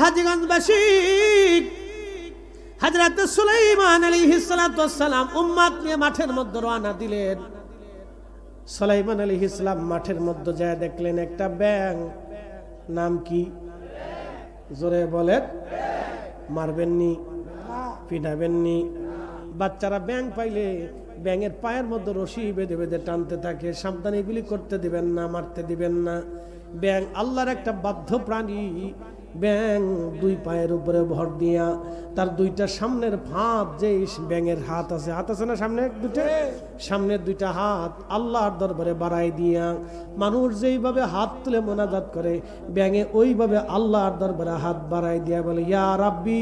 হাজীগঞ্জবাসী হযরত সুলাইমান আলাইহিস সালাতু ওয়াস সালাম উম্মত নিয়ে মাঠের মধ্যে রওনা দিলেন। সুলাইমান আলাইহিস সালাম মাঠের মধ্যে যায় দেখলেন একটা ব্যাঙ। নাম কি? জোরে বলেন। মারবেননি, পিটাবেননি। বাচ্চারা ব্যাঙ পাইলে ব্যাঙের পায়ের মধ্যে রশি বেঁধে বেঁধে টানতে থাকে। সাবধান, এগুলি করতে দিবেন না, মারতে দিবেন না। ব্যাঙ আল্লাহর একটা বাধ্য প্রাণী। ব্যাঙ দুই পায়ের উপরে ভর দিয়া তার দুইটা সামনের হাত, যে ব্যাঙের হাত আছে না সামনে দুইটা, সামনের দুইটা হাত আল্লাহর দরবারে বাড়াই দিয়া, মানুষ যেইভাবে হাত তুলে মোনাজাত করে ব্যাঙে ওইভাবে আল্লাহর দরবারে হাত বাড়াই দিয়া বলে, ইয়া রাব্বি,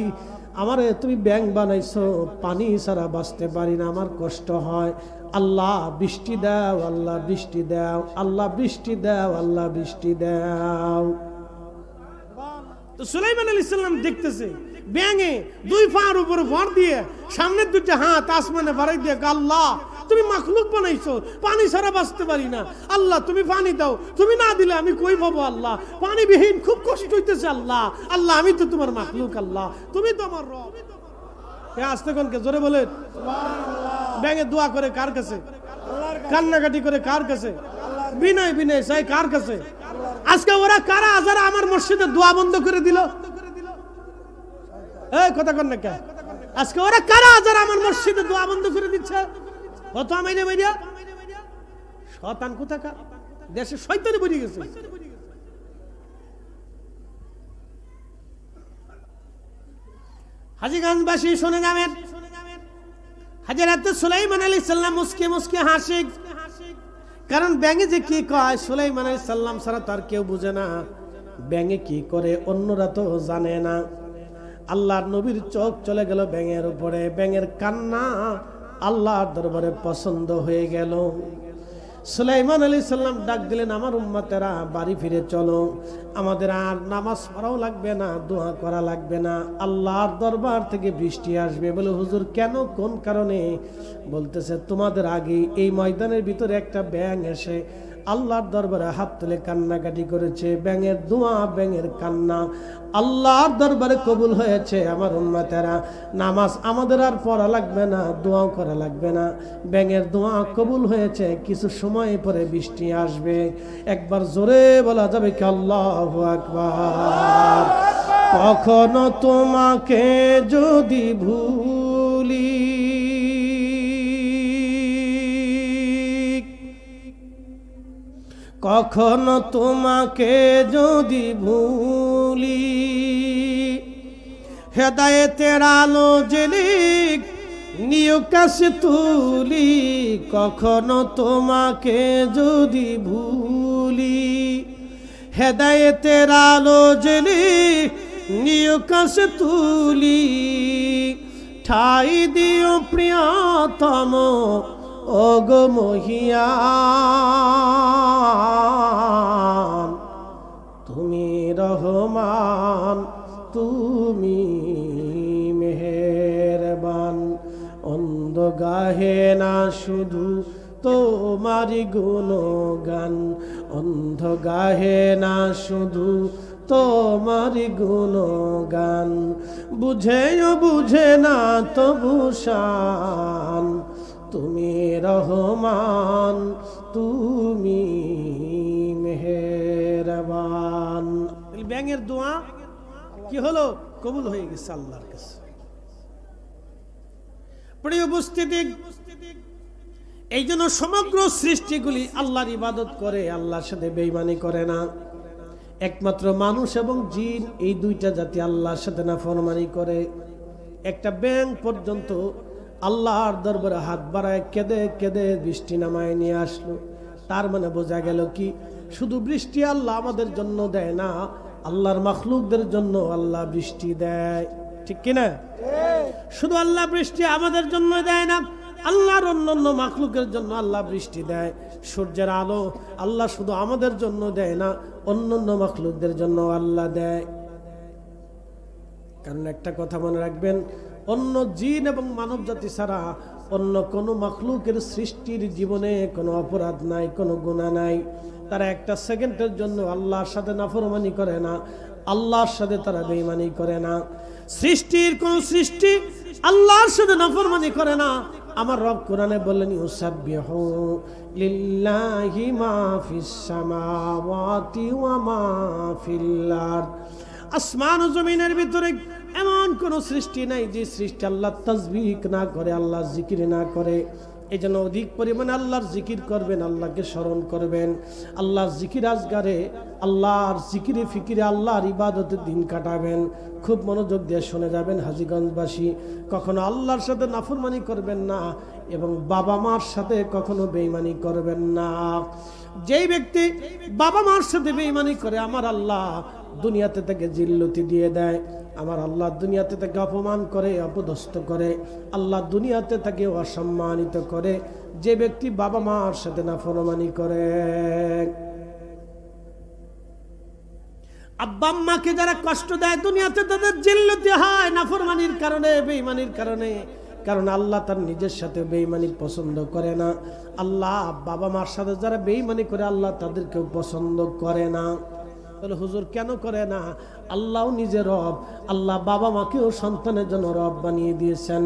আমারে তুমি ব্যাঙ বানাইছো, পানি ছাড়া বাঁচতে পারি না, আমার কষ্ট হয়। আল্লাহ বৃষ্টি দাও, আল্লাহ বৃষ্টি দাও, আল্লাহ বৃষ্টি দাও, আল্লাহ বৃষ্টি দাও। তো সুলাইমান আলাইহিস সালাম দেখতেছে ব্যাঙে দুই পায়ের উপর ভর দিয়ে সামনের দুইটা হাত আসমানে বাড়াই দিয়ে, আল্লাহ তুমি মাখলুক বানাইছো, পানি ছাড়া বাঁচতে পারি না, আল্লাহ তুমি পানি দাও, তুমি না দিলে আমি কই পাবো, আল্লাহ পানি বিহীন খুব কষ্ট হইতেছে, আল্লাহ আল্লাহ আমি তো তোমার মাখলুক, আল্লাহ তুমি তো আমার রব। আস্তে কোনকে জোরে বলেন সুবহানাল্লাহ। ব্যাঙে দোয়া করে কার কাছে? কান্নাকাটি করে কার কাছে? বিনয় বিনয় চাই কার কাছে? আজকে ওরা কারা যারা আমার মসজিদে দোয়া বন্ধ করে দিল? এই কথা কন না কে? আজকে ওরা কারা যারা আমার মসজিদে দোয়া বন্ধ করে দিচ্ছে? কত আমাইনে মাইরা শয়তান কোথাকার, দেশে শয়তানি বেরিয়ে গেছে। হাজীগঞ্জবাসী শুনে যাবেন, হযরত সুলাইমান আলাইহিস সালাম মুস্কি মুস্কি হাসে। কারণ ব্যাঙে যে কি কয় সুলাইমান আলাইহিস সালাম ছাড়া তার কেউ বুঝে না। ব্যাঙে কি করে অন্যরা তো জানে না। আল্লাহর নবীর চোখ চলে গেল ব্যাঙের উপরে। ব্যাঙের কান্না আল্লাহর দরবারে পছন্দ হয়ে গেল। সুলাইমান আলাইহিস সালাম ডাক দিলেন, আমার উম্মতেরা বাড়ি ফিরে চলো, আমাদের আর নামাজ পড়াও লাগবে না, দোয়া করা লাগবে না, আল্লাহর দরবার থেকে বৃষ্টি আসবে। বলে হুজুর কেন, কোন কারণে? বলতেছে তোমাদের আগে এই ময়দানের ভিতরে একটা ব্যাঙ এসে আল্লাহর দরবারে হাত তুলে কান্নাকাটি করেছে। ব্যাঙের দোয়া, ব্যাঙের কান্না আল্লাহর দরবারে কবুল হয়েছে। আমার উম্মতেরা নামাজ আমাদের আর পড়া লাগবে না, দোয়াও করা লাগবে না, ব্যাঙের দোয়া কবুল হয়েছে, কিছু সময় পরে বৃষ্টি আসবে। একবার জোরে বলা যাবে কি আল্লাহু আকবার? কখনো তোমাকে যদি ভুলি, কখনো তোমাকে যদি ভুলি, হেদায়েতের আলো জেলে নিও কাছে তুলি। কখনো তোমাকে যদি ভুলি, হেদায়েতের আলো জেলে নিও কাছে তুলি। ঠাই দিও প্রিয়তম ওগো মহিয়ান, তুমি রহমান, তুমি মেহেরবান। অন্ধ গাহে না শুধু তোমারি গুণগান, অন্ধ গাহে না শুধু তোমারি গুণগান। বুঝেও বুঝে না তবু শান, তুমি রহমান, তুমি মেহেরবান। ব্যাঙের দোয়া কি হলো? কবুল হয়ে গেছে আল্লাহর কাছে। প্রিয় উপস্থিতি, এই জন্য সমগ্র সৃষ্টিগুলি আল্লাহর ইবাদত করে, আল্লাহর সাথে বেঈমানি করে না। একমাত্র মানুষ এবং জিন, এই দুইটা জাতি আল্লাহর সাথে নাফরমানি করে। একটা ব্যাঙ পর্যন্ত আল্লাহর দরবারে হাত বাড়ায় কেঁদে কেঁদে বৃষ্টি নামায় নিয়ে আসলো। তার মানে বোঝা গেল কি, শুধু বৃষ্টি আল্লাহ আমাদের জন্য দেয় না, আল্লাহর মাখলুকদের জন্য আল্লাহ বৃষ্টি দেয়। ঠিক কিনা? শুধু আল্লাহ বৃষ্টি আমাদের জন্য দেয় না, আল্লাহর অন্যান্য মাখলুকের জন্য আল্লাহ বৃষ্টি দেয়। সূর্যের আলো আল্লাহ শুধু আমাদের জন্য দেয় না, অন্যান্য মাখলুকদের জন্য আল্লাহ দেয়। কারণ একটা কথা মনে রাখবেন, অন্য জিন এবং মানব জাতি ছাড়া অন্য কোনো মাখলুকের সৃষ্টির জীবনে কোনো অপরাধ নাই, কোনো গুনাহ নাই। তারা একটা সেকেন্ডের জন্য আল্লাহর সাথে নাফরমানি করে না, আল্লাহর সাথে তারা বেঈমানি করে না। সৃষ্টির কোন সৃষ্টি আল্লাহর সাথে নাফরমানি করে না। আমার রব কোরআনে বললেন ইউসাব্বিহু লিল্লাহি মা ফিস সামাওয়াতি ওয়া মা ফিল আরদ। আসমান ও জমিনের ভিতরে এমন কোন সৃষ্টি নাই যে সৃষ্টি আল্লাহ তাসবিহ না করে, আল্লাহ জিকির না করে। এই জন্য অধিক পরিমাণে আল্লাহর জিকির করবেন, আল্লাহকে স্মরণ করবেন। আল্লাহর জিকির আজগারে, আল্লাহর জিকিরে ফিকিরে, আল্লাহর ইবাদতে দিন কাটাবেন। খুব মনোযোগ দিয়ে শুনে যাবেন হাজীগঞ্জবাসী, কখনো আল্লাহর সাথে নাফরমানি করবেন না এবং বাবা মার সাথে কখনো বেঈমানি করবেন না। যেই ব্যক্তি বাবা মার সাথে বেঈমানি করে আমার আল্লাহ দুনিয়াতে তাকে জিল্লতি দিয়ে দেয়। আমার আল্লাহ দুনিয়াতে তাকে অপমান করে, অপদস্থ করে। আল্লাহ দুনিয়াতে তাকে অসম্মানিত করে যে ব্যক্তি বাবা মার সাথে নাফরমানি করে। আব্বা আম্মাকে যারা কষ্ট দেয় দুনিয়াতে তাদের জিল্লতি হয় নাফরমানির কারণে, বেঈমানির কারণে। কারণ আল্লাহ তার নিজের সাথে বেঈমানি পছন্দ করে না। আল্লাহ বাবা মার সাথে যারা বেঈমানি করে আল্লাহ তাদেরকেও পছন্দ করে না। তাহলে হুজুর কেন করে না? আল্লাহও নিজে রব, আল্লাহ বাবা মাকেও সন্তানের জন্য রব বানিয়ে দিয়েছেন।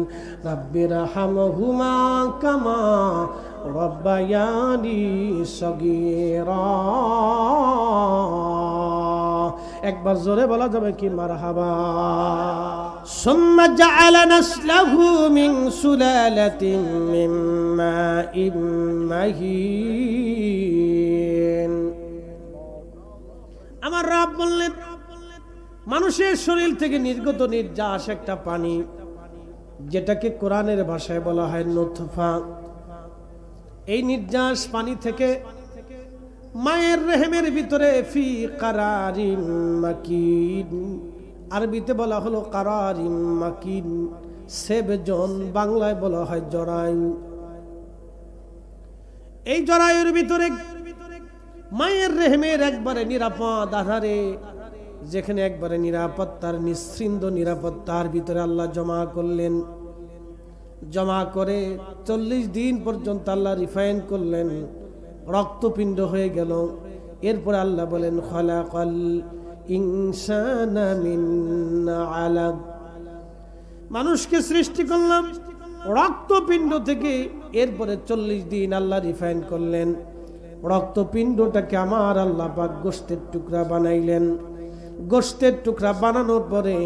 রাব্বিরহামহুমা কামা রাব্বায়ানি সগীরা। একবার জোরে বলা যাবে কি মারহাবা। সুম্মা জাআলা নাসলাহু মিন সুলালাতিন মিন মাইন মাহিন। আমার রব বললেন মানুষের শরীর থেকে নির্গত নির্যাস একটা পানি, যেটাকে কোরআনের ভাষায় বলা হয় নুতফা। এই নির্যাস পানি থেকে মায়ের রেহেমের ভিতরে ফি কারারিম মাকিন, আরবিতে বলা হলো কারারিম মাকিন, সেবজন, বাংলায় বলা হয় জরায়ু। এই জরায়ুর ভিতরে মায়ের রেহেমের একবারে নিরাপদ আধারে, যেখানে একবারে নিরাপত্তার নিশ্চিন্ত নিরাপত্তার ভিতরে আল্লাহ জমা করলেন। জমা করে 40 দিন পর্যন্ত আল্লাহ রিফাইন করলেন, রক্তপিণ্ড হয়ে গেল। এরপরে আল্লাহ বলেন খালাকাল ইনসানা মিন আলাক, মানুষকে সৃষ্টি করলাম রক্তপিণ্ড থেকে। এরপরে 40 দিন আল্লাহ রিফাইন করলেন, রক্তপিণ্ডটাকে আমার আল্লাহ পাক গোশতের টুকরা বানাইলেন। গোশতের টুকরা বানানোর পরে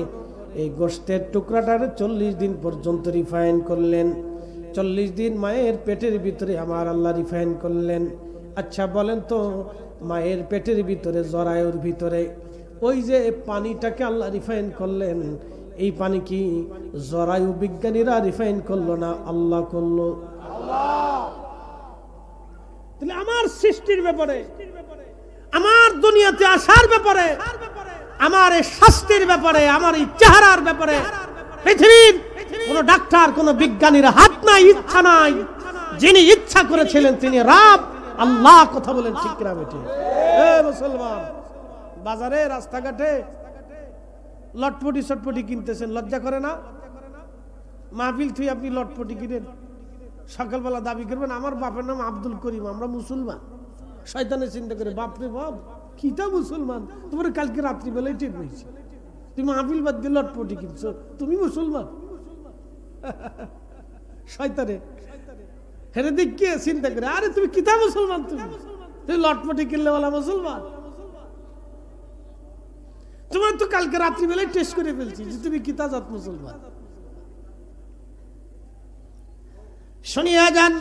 এই গোশতের টুকরাটারে 40 দিন পর্যন্ত রিফাইন করলেন। 40 দিন মায়ের পেটের ভিতরে আমার আল্লাহ রিফাইন করলেন। আচ্ছা বলেন তো, মায়ের পেটের ভিতরে জরায়ুর ভিতরে ওই যে পানিটাকে আল্লাহ রিফাইন করলেন, এই পানি কি জরায়ু বিজ্ঞানীরা রিফাইন করলো না আল্লাহ করলো? তাহলে আমার সৃষ্টির ব্যাপারে, আমার দুনিয়াতে আসার ব্যাপারে, আমার এই স্বাস্থ্যের ব্যাপারে, আমার এই চেহারার ব্যাপারে পৃথিবীর কোন ডাক্তার, কোন বিজ্ঞানীর হাত নাই, ইচ্ছা নাই। যিনি ইচ্ছা করেছিলেন তিনি রব আল্লাহ। কথা বলেন ঠিক কিনা বেটি? মুসলমান বাজারে রাস্তাঘাটে লটপটি চটপটি কিনতেছেন, লজ্জা করে না? মাহফিল থুই আপনি লটপটি কিনেন, সকালবেলা দাবি করবেন আমার বাপের নাম আব্দুল করিম, আমরা মুসলমান। শয়তানে চিন্তা করে বাপরে বাপ কিটা মুসলমান, তোমার কালকে রাত্রিবেলায় ঠিক হয়েছে, তুমি মাহফিল বাদ দিয়ে লটপটি কিনছো, তুমি মুসলমান। শয়তানে হেরে দেখে চিন্তা করে আরে তুমি কিটা মুসলমান, তুমি লটপটি কিনলে বলা মুসলমান। তোমার তো কালকে রাত্রিবেলায় টেস্ট করে ফেলছি যে তুমি কিতা জাত মুসলমান। শুনিয়া যান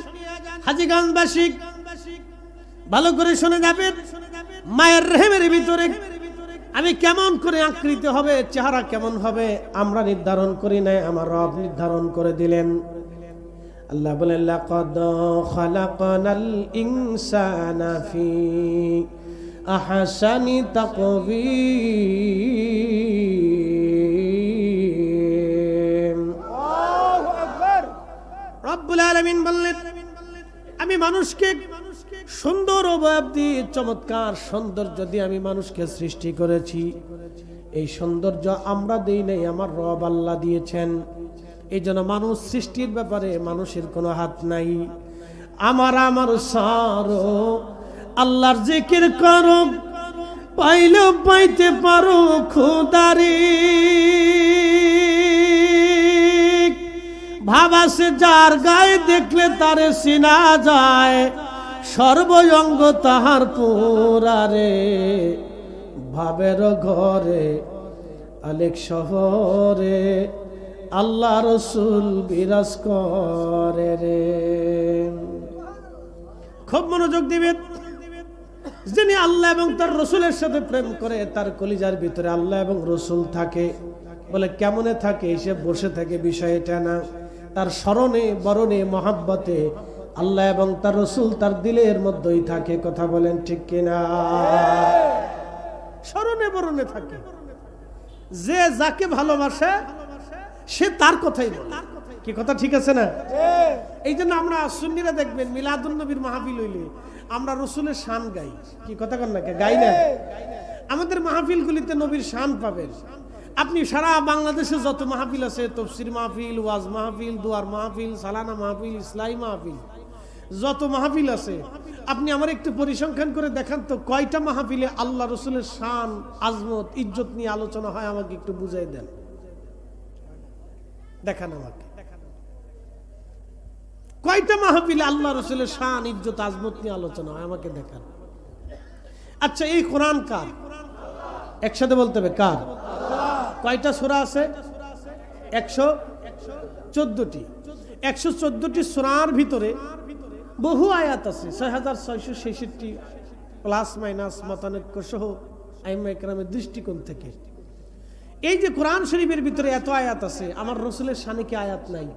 হাজীগঞ্জবাসী, ভালো করে শুনে যাবেন। মায়ের রেহেমের ভিতরে আমি কেমন করে আকৃতি হবে, চেহারা কেমন হবে আমরা নির্ধারণ করি নাই, আমার রব নির্ধারণ করে দিলেন। আল্লাহ বলেন লাকাদ খালাকনাল ইনসানা ফি আহসানি তাকবীর। আল্লাহু আকবার। রব্বুল আলামিন বললেন আমি মানুষকে সুন্দর অবয়ব দিয়ে, চমৎকার সৌন্দর্য দিয়ে আমি মানুষকে সৃষ্টি করেছি। এই সৌন্দর্য আমরা দেই নাই, আমার রব আল্লাহ দিয়েছেন। এই জন্য মানুষ সৃষ্টির ব্যাপারে মানুষের কোনো হাত নাই। আমার সারো আল্লাহর জিকির করো, পাইলেও পাইতে পারো খোদারে, ভাবাসে যার গায়ে দেখলে তারে চিনা যায়, সর্বঙ্গ তাহার পুরারে, ভাবের ঘরে আলেক শহরে আল্লাহ রসুল বিরাজ করে রে। খুব মনোযোগ দিবেন, যিনি আল্লাহ এবং তার রসুলের সাথে প্রেম করে তার কলিজার ভিতরে আল্লাহ এবং রসুল থাকে। বলে কেমনে থাকে? এসে বসে থাকে, বিষয় এটা না। তার স্মরণে বরণে মহাব্বতে আল্লাহ এবং তার রসুল তার দিলের মধ্যেই থাকে। কথা বলেন ঠিক কিনা? স্মরণে বরণে থাকে। যে যাকে ভালোবাসে সে তার কথাই বলে। কি কথা ঠিক আছে না? এই জন্য আমরা সুন্নিরা দেখবেন মিলাদুন নবীর মাহফিল হইলে আমরা রসুলের শান গাই। কি কথা কন না? গাই না? আমাদের মাহফিলগুলিতে নবীর শান পাবেন আপনি। সারা বাংলাদেশে যত মাহফিল আছে, তফসির মাহফিল, ওয়াজ মাহফিল, দুয়ার মাহফিল, সালানা মাহফিল, ইসলামী মাহফিল, যত মাহফিল আছে আপনি আমার একটু পরিসংখ্যান করে দেখান তো, কয়টা মাহফিলে আল্লাহ রসুলের শান, আজমত, ইজ্জত নিয়ে আলোচনা হয়? আমাকে একটু বুঝাই দেন, দেখান আমাকে। কয়টা মাহফিলে আল্লাহ রসুলের শান, ইজ্জত, আজমত নিয়ে আলোচনা হয়? আমাকে দেখান। আচ্ছা, এই কোরআন কার? একসাথে বলতে হবে কার? কয়টা সূরা আছে? 114টি। 114টি সূরার ভিতরে বহু আয়াত আছে, 6666 প্লাস মাইনাস মতানৈক্য সহ আইম্মা ইকরামের দৃষ্টিকোণ থেকে। এই যে কোরআন শরীফের ভিতরে এত আয়াত আছে, আমার রসুলের শানে কি আয়াত নাই?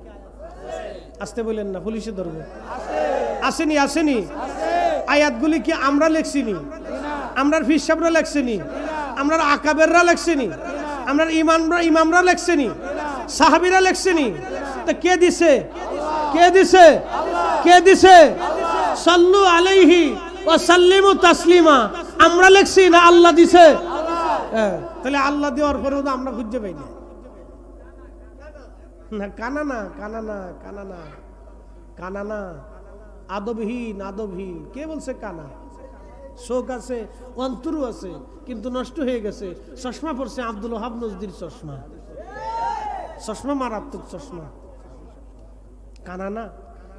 আসতে বলেন না, পুলিশে ধরবো। আসেনি? আসেনি? আয়াতগুলি কি আমরা লেখছিনি? আমরার ফির সাহেবরা লেখছেনি? আমরার আকাবেররা লেখছেনি? আমরার ইমামরা লেখছেনি? সাহাবীরা লেখছেনি? তা কে দিছে? কে দিছে? কে দিছে? সাল্লু আলাইহি ওয়া সাল্লিমু তাসলিমা। আমরা লেখছি না আল্লাহ দিছে? তাহলে আল্লাহ দেওয়ার পরেও তো আমরা খুঁজে পাই না। কানা না, কানা না, কানা না, কানা না, আদবহীন, আদবহীন। কে বলছে কানা? শোক আছে, অন্তরু আছে, কিন্তু নষ্ট হয়ে গেছে। চশমা পড়ছে আব্দুল ওহাব নজদির চশমা। চশমা মারাত্মক চশমা। কানা না,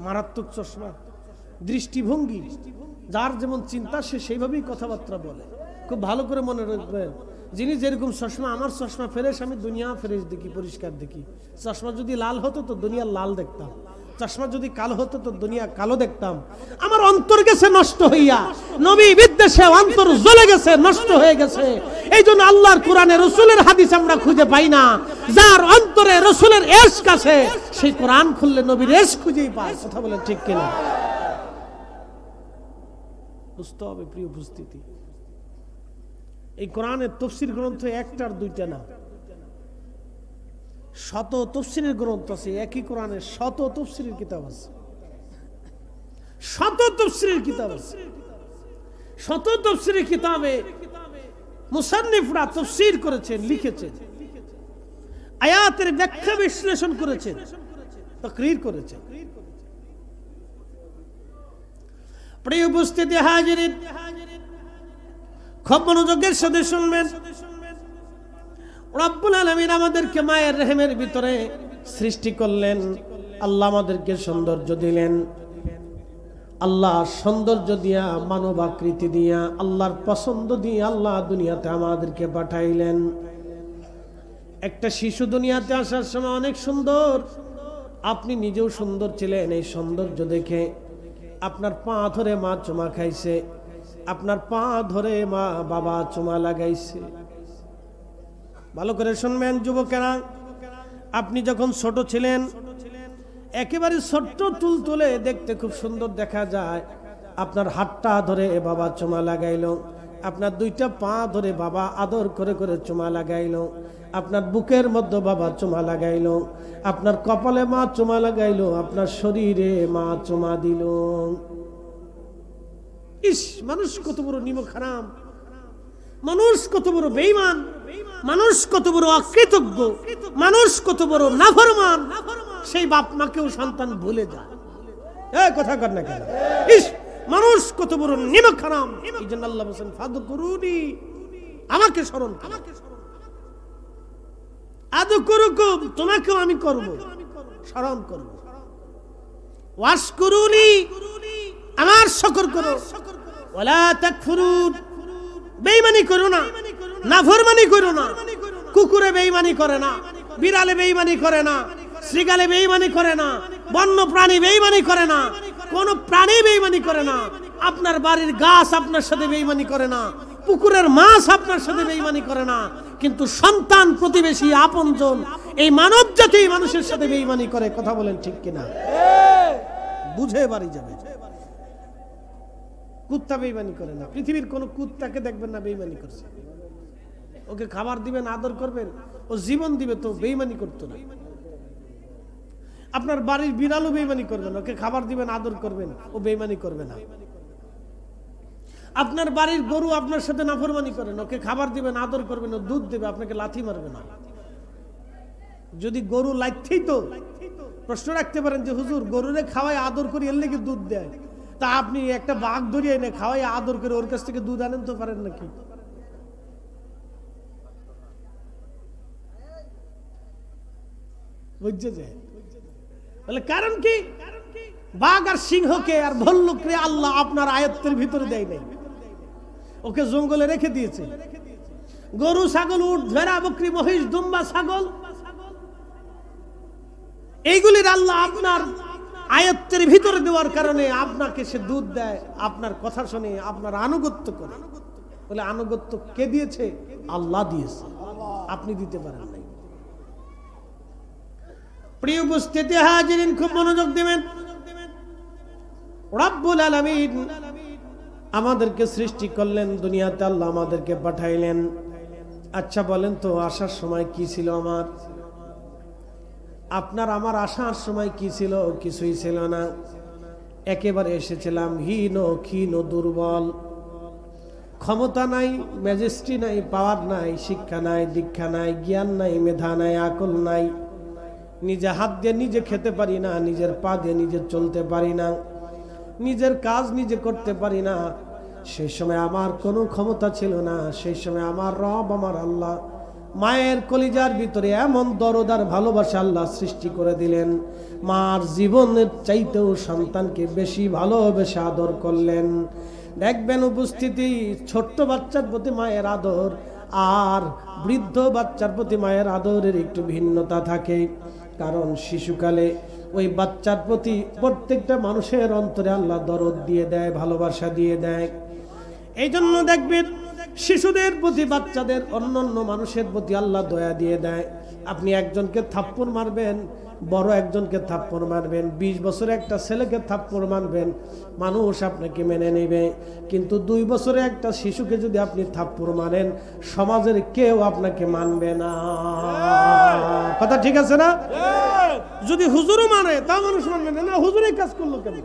মারাত্মক চশমা। দৃষ্টিভঙ্গি, যার যেমন চিন্তা সে সেইভাবেই কথাবার্তা বলে। খুব ভালো করে মনে রাখবেন, যিনি যেরকম চশমা, আমার চশমা ফ্রেশ, আমি দুনিয়া ফ্রেশ দেখি, পরিষ্কার দেখি। চশমা যদি লাল হতো তো দুনিয়া লাল দেখতাম, চশমা যদি কালো হতো তো দুনিয়া কালো দেখতাম। আমার অন্তর গেছে নষ্ট হইয়া, নবী বিদ্বেষে অন্তর জ্বলে গেছে, নষ্ট হয়ে গেছে। এই জন্য আল্লাহর কোরআনে রসুলের হাদিস আমরা খুঁজে পাই না। যার অন্তরে রসুলের ইশক আছে, সেই কোরআন খুললে নবীর ইশক খুঁজেই পায়। কথা বলেন ঠিক কিনা? বুঝতে হবে প্রিয় উপস্থিতি, এই কোরআনের তফসির গ্রন্থ একটার দুইটা না, শত তফসিরের গ্রন্থ আছে। একই কোরআনের শত তফসিরের কিতাব আছে, শত তফসিরের কিতাব আছে। শত তফসিরের কিতাবে মুসান্নিফরা তফসির করেছেন, লিখেছেন, আয়াতের ব্যাখ্যা বিশ্লেষণ করেছেন, তাকরীর করেছেন। প্রিয় উপস্থিতি হাজিরিন, খুব মনোযোগের সাথে শুনবেন। রব্বুল আলামিন আমাদেরকে মায়ের রেহেমের ভিতরে সৃষ্টি করলেন। আল্লাহ আমাদেরকে সৌন্দর্য দিলেন। আল্লাহ সৌন্দর্য দিয়া, মানব আকৃতি দিয়া, আল্লাহর পছন্দ দিয়ে আল্লাহ দুনিয়াতে আমাদেরকে পাঠাইলেন। একটা শিশু দুনিয়াতে আসার সময় অনেক সুন্দর, আপনি নিজেও সুন্দর ছিলেন। এই সৌন্দর্য দেখে আপনার পা ধরে মা চুমা খাইছে, আপনার পা ধরে মা বাবা চুমা লাগাইছে। ভালো করে শুনবেন যুবকেরা, আপনি যখন ছোট ছিলেন, একেবারে ছোট্ট তুলতুলে, দেখতে খুব সুন্দর দেখা যায়। আপনার হাতটা ধরে বাবা চুমা লাগাইলো, আপনার দুইটা পা ধরে বাবা আদর করে করে চুমা লাগাইলো, আপনার বুকের মধ্যে বাবা চুমা লাগাইলো, আপনার কপালে মা চুমা লাগাইলো, আপনার শরীরে মা চুমা দিল। ইস, মানুষ কত বড় নিমক হারাম, মানুষ কত বড় বেঈমান, মানুষ কত বড় অকৃতজ্ঞ, মানুষ কত বড় নাফরমান। সেই বাপ মাকেও সন্তান ভুলে যায়। এই কথা কর না কেন? ইস, মানুষ কত বড় নিমক হারাম। এই জন্য আল্লাহ বলেন ফাদকুরুনি আমাকে স্মরণ করো। আযকুরুকুম, তোমাকেও আমি করব, স্মরণ করব। ওয়াশকুরুনি, আমার শুকর করো। ওয়ালা তাকফুরুন, বেঈমানি করো না, নাফরমানি করো না। কুকুরে বেঈমানি করে না, বিড়ালে বেঈমানি করে না, শ্রীগালে বেঈমানি করে না, বন্য প্রাণী বেঈমানি করে না, কোন প্রাণী বেঈমানি করে না। আপনার বাড়ির গাছ আপনার সাথে বেঈমানি করে না, পুকুরের মাছ আপনার সাথে বেঈমানি করে না, কিন্তু সন্তান, প্রতিবেশী, আপনজন, এই মানব জাতি মানুষের সাথে বেঈমানি করে। কথা বলেন ঠিক কিনা? বুঝে বাড়ি যাবে। কুত্তা বেঈমানি করে না, পৃথিবীর কোন কুত্তাকে দেখবেন না বেঈমানি করছে। ওকে খাবার দিবেন, আদর করবেন, ও জীবন দিবে তো বেঈমানি করতো না। আপনার বাড়ির বিড়ালও বেঈমানি করবেন, ওকে খাবার দিবেন, আদর করবেন, ও বেঈমানি করবে না। আপনার বাড়ির গরু আপনার সাথে নাফরমানি করেন, ওকে খাবার দিবেন, আদর করবেন, ও দুধ দেবে, আপনাকে লাথি মারবে না। যদি গরু লাইতেই তো প্রশ্ন রাখতে পারেন যে হুজুর, গরুরে খাওয়াই আদর করি, এর লেগে দুধ দেয়, তা আপনি একটা বাঘ ধরিয়ে এনে খাওয়াই আদর করে ওর কাছ থেকে দুধ আনেন তো পারেন নাকি? বুঝছে যে বলে কারণ কি? বাঘ আর সিংহকে আর ভল্লুকরে আল্লাহ আপনার আয়ত্তের ভিতরে দেয় নাই, ওকে জঙ্গলে রেখে দিয়েছে। গরু, ছাগল, উট, ভেড়া, বকরি, মহিষ, দুম্বা, ছাগল, এইগুলির আল্লাহ আপনার আয়ত্তের ভিতরে দেওয়ার কারণে আপনাকে সে দুধ দেয়, আপনার কথা শুনে, আপনার আনুগত্য করে। বলে আনুগত্য কে দিয়েছে? আল্লাহ দিয়েছে, আপনি দিতে পারেন নাই। প্রিয় উপস্থিতি হাজিরিন, খুব মনোযোগ দিবেন। রব্বুল আলামিন আমাদেরকে সৃষ্টি করলেন, দুনিয়াতে আল্লাহ আমাদেরকে পাঠাইলেন। আচ্ছা বলেন তো, আসার সময় কি ছিল আমার? আপনার আমার আসার সময় কি ছিল? কিছুই ছিল না। একেবারে এসেছিলাম হীন, ক্ষীণ, দুর্বল, ক্ষমতা নাই, ম্যাজিস্ট্রি নাই, পাওয়ার নাই, শিক্ষা নাই, দীক্ষা নাই, জ্ঞান নাই, মেধা নাই, আকল নাই। নিজে হাত দিয়ে নিজে খেতে পারি না, নিজের পা দিয়ে নিজে চলতে পারি না, নিজের কাজ নিজে করতে পারি না। সেই সময় আমার কোনো ক্ষমতা ছিল না। সেই সময় আমার রব, আমার আল্লাহ মায়ের কলিজার ভিতরে এমন দরদার ভালোবাসা আল্লাহ সৃষ্টি করে দিলেন, মার জীবনের চাইতেও সন্তানকে বেশি ভালোবেসে আদর করলেন। দেখবেন উপস্থিতি, ছোট্ট বাচ্চার প্রতি মায়ের আদর আর বৃদ্ধ বাচ্চার প্রতি মায়ের আদরের একটু ভিন্নতা থাকে। কারণ শিশুকালে ওই বাচ্চার প্রতি প্রত্যেকটা মানুষের অন্তরে আল্লাহ দরদ দিয়ে দেয়, ভালোবাসা দিয়ে দেয়। এই জন্য দেখবেন শিশুদের প্রতি, বাচ্চাদের, অন্যান্য মানুষের প্রতি আল্লাহ দয়া দিয়ে দেয়। আপনি একজনকে থাপ্পড় মারবেন, বড় একজনকে থাপ্পড় মারবেন, 20 বছরে একটা ছেলেকে থাপ্পড় মারবেন, মানুষ আপনাকে মেনে নেবে। কিন্তু 2 বছরে একটা শিশুকে যদি আপনি থাপ্পড় মারেন, সমাজের কেউ আপনাকে মানবে না। কথা ঠিক আছে না? যদি হুজুরও মানে তাও মানুষ মানবে না। না, হুজুর এই কাজ করলো কেন?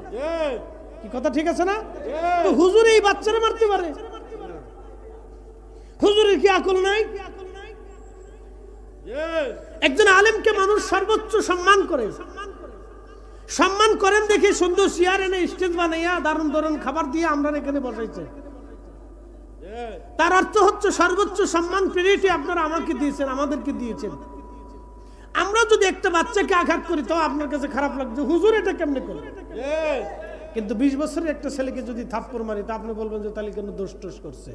কি কথা ঠিক আছে না? তো হুজুর এই বাচ্চারা মারতে পারে, হুজুরের কি আকল নাই? একজন আলেমকে মানুষ সর্বোচ্চ সম্মান করে, সম্মান করেন দেখে সুন্দর চেয়ার এনে স্টেজ বানাইয়া দারুণ দারুণ খাবার দিয়ে আমরা এখানে বসাইছে। তার অর্থ হচ্ছে সর্বোচ্চ সম্মান প্রিয়রিটি আপনারা আমাকে দিয়েছেন, আমাদেরকে দিয়েছেন। আমরা যদি একটা বাচ্চাকে আঘাত করি তো আপনার কাছে খারাপ লাগছে, হুজুর এটা কেমনে করে? কিন্তু 20 বছরের একটা ছেলেকে যদি থাপ্পড় মারি তা আপনি বলবেন যে তাহলে কেন দোষ টোষ করছে?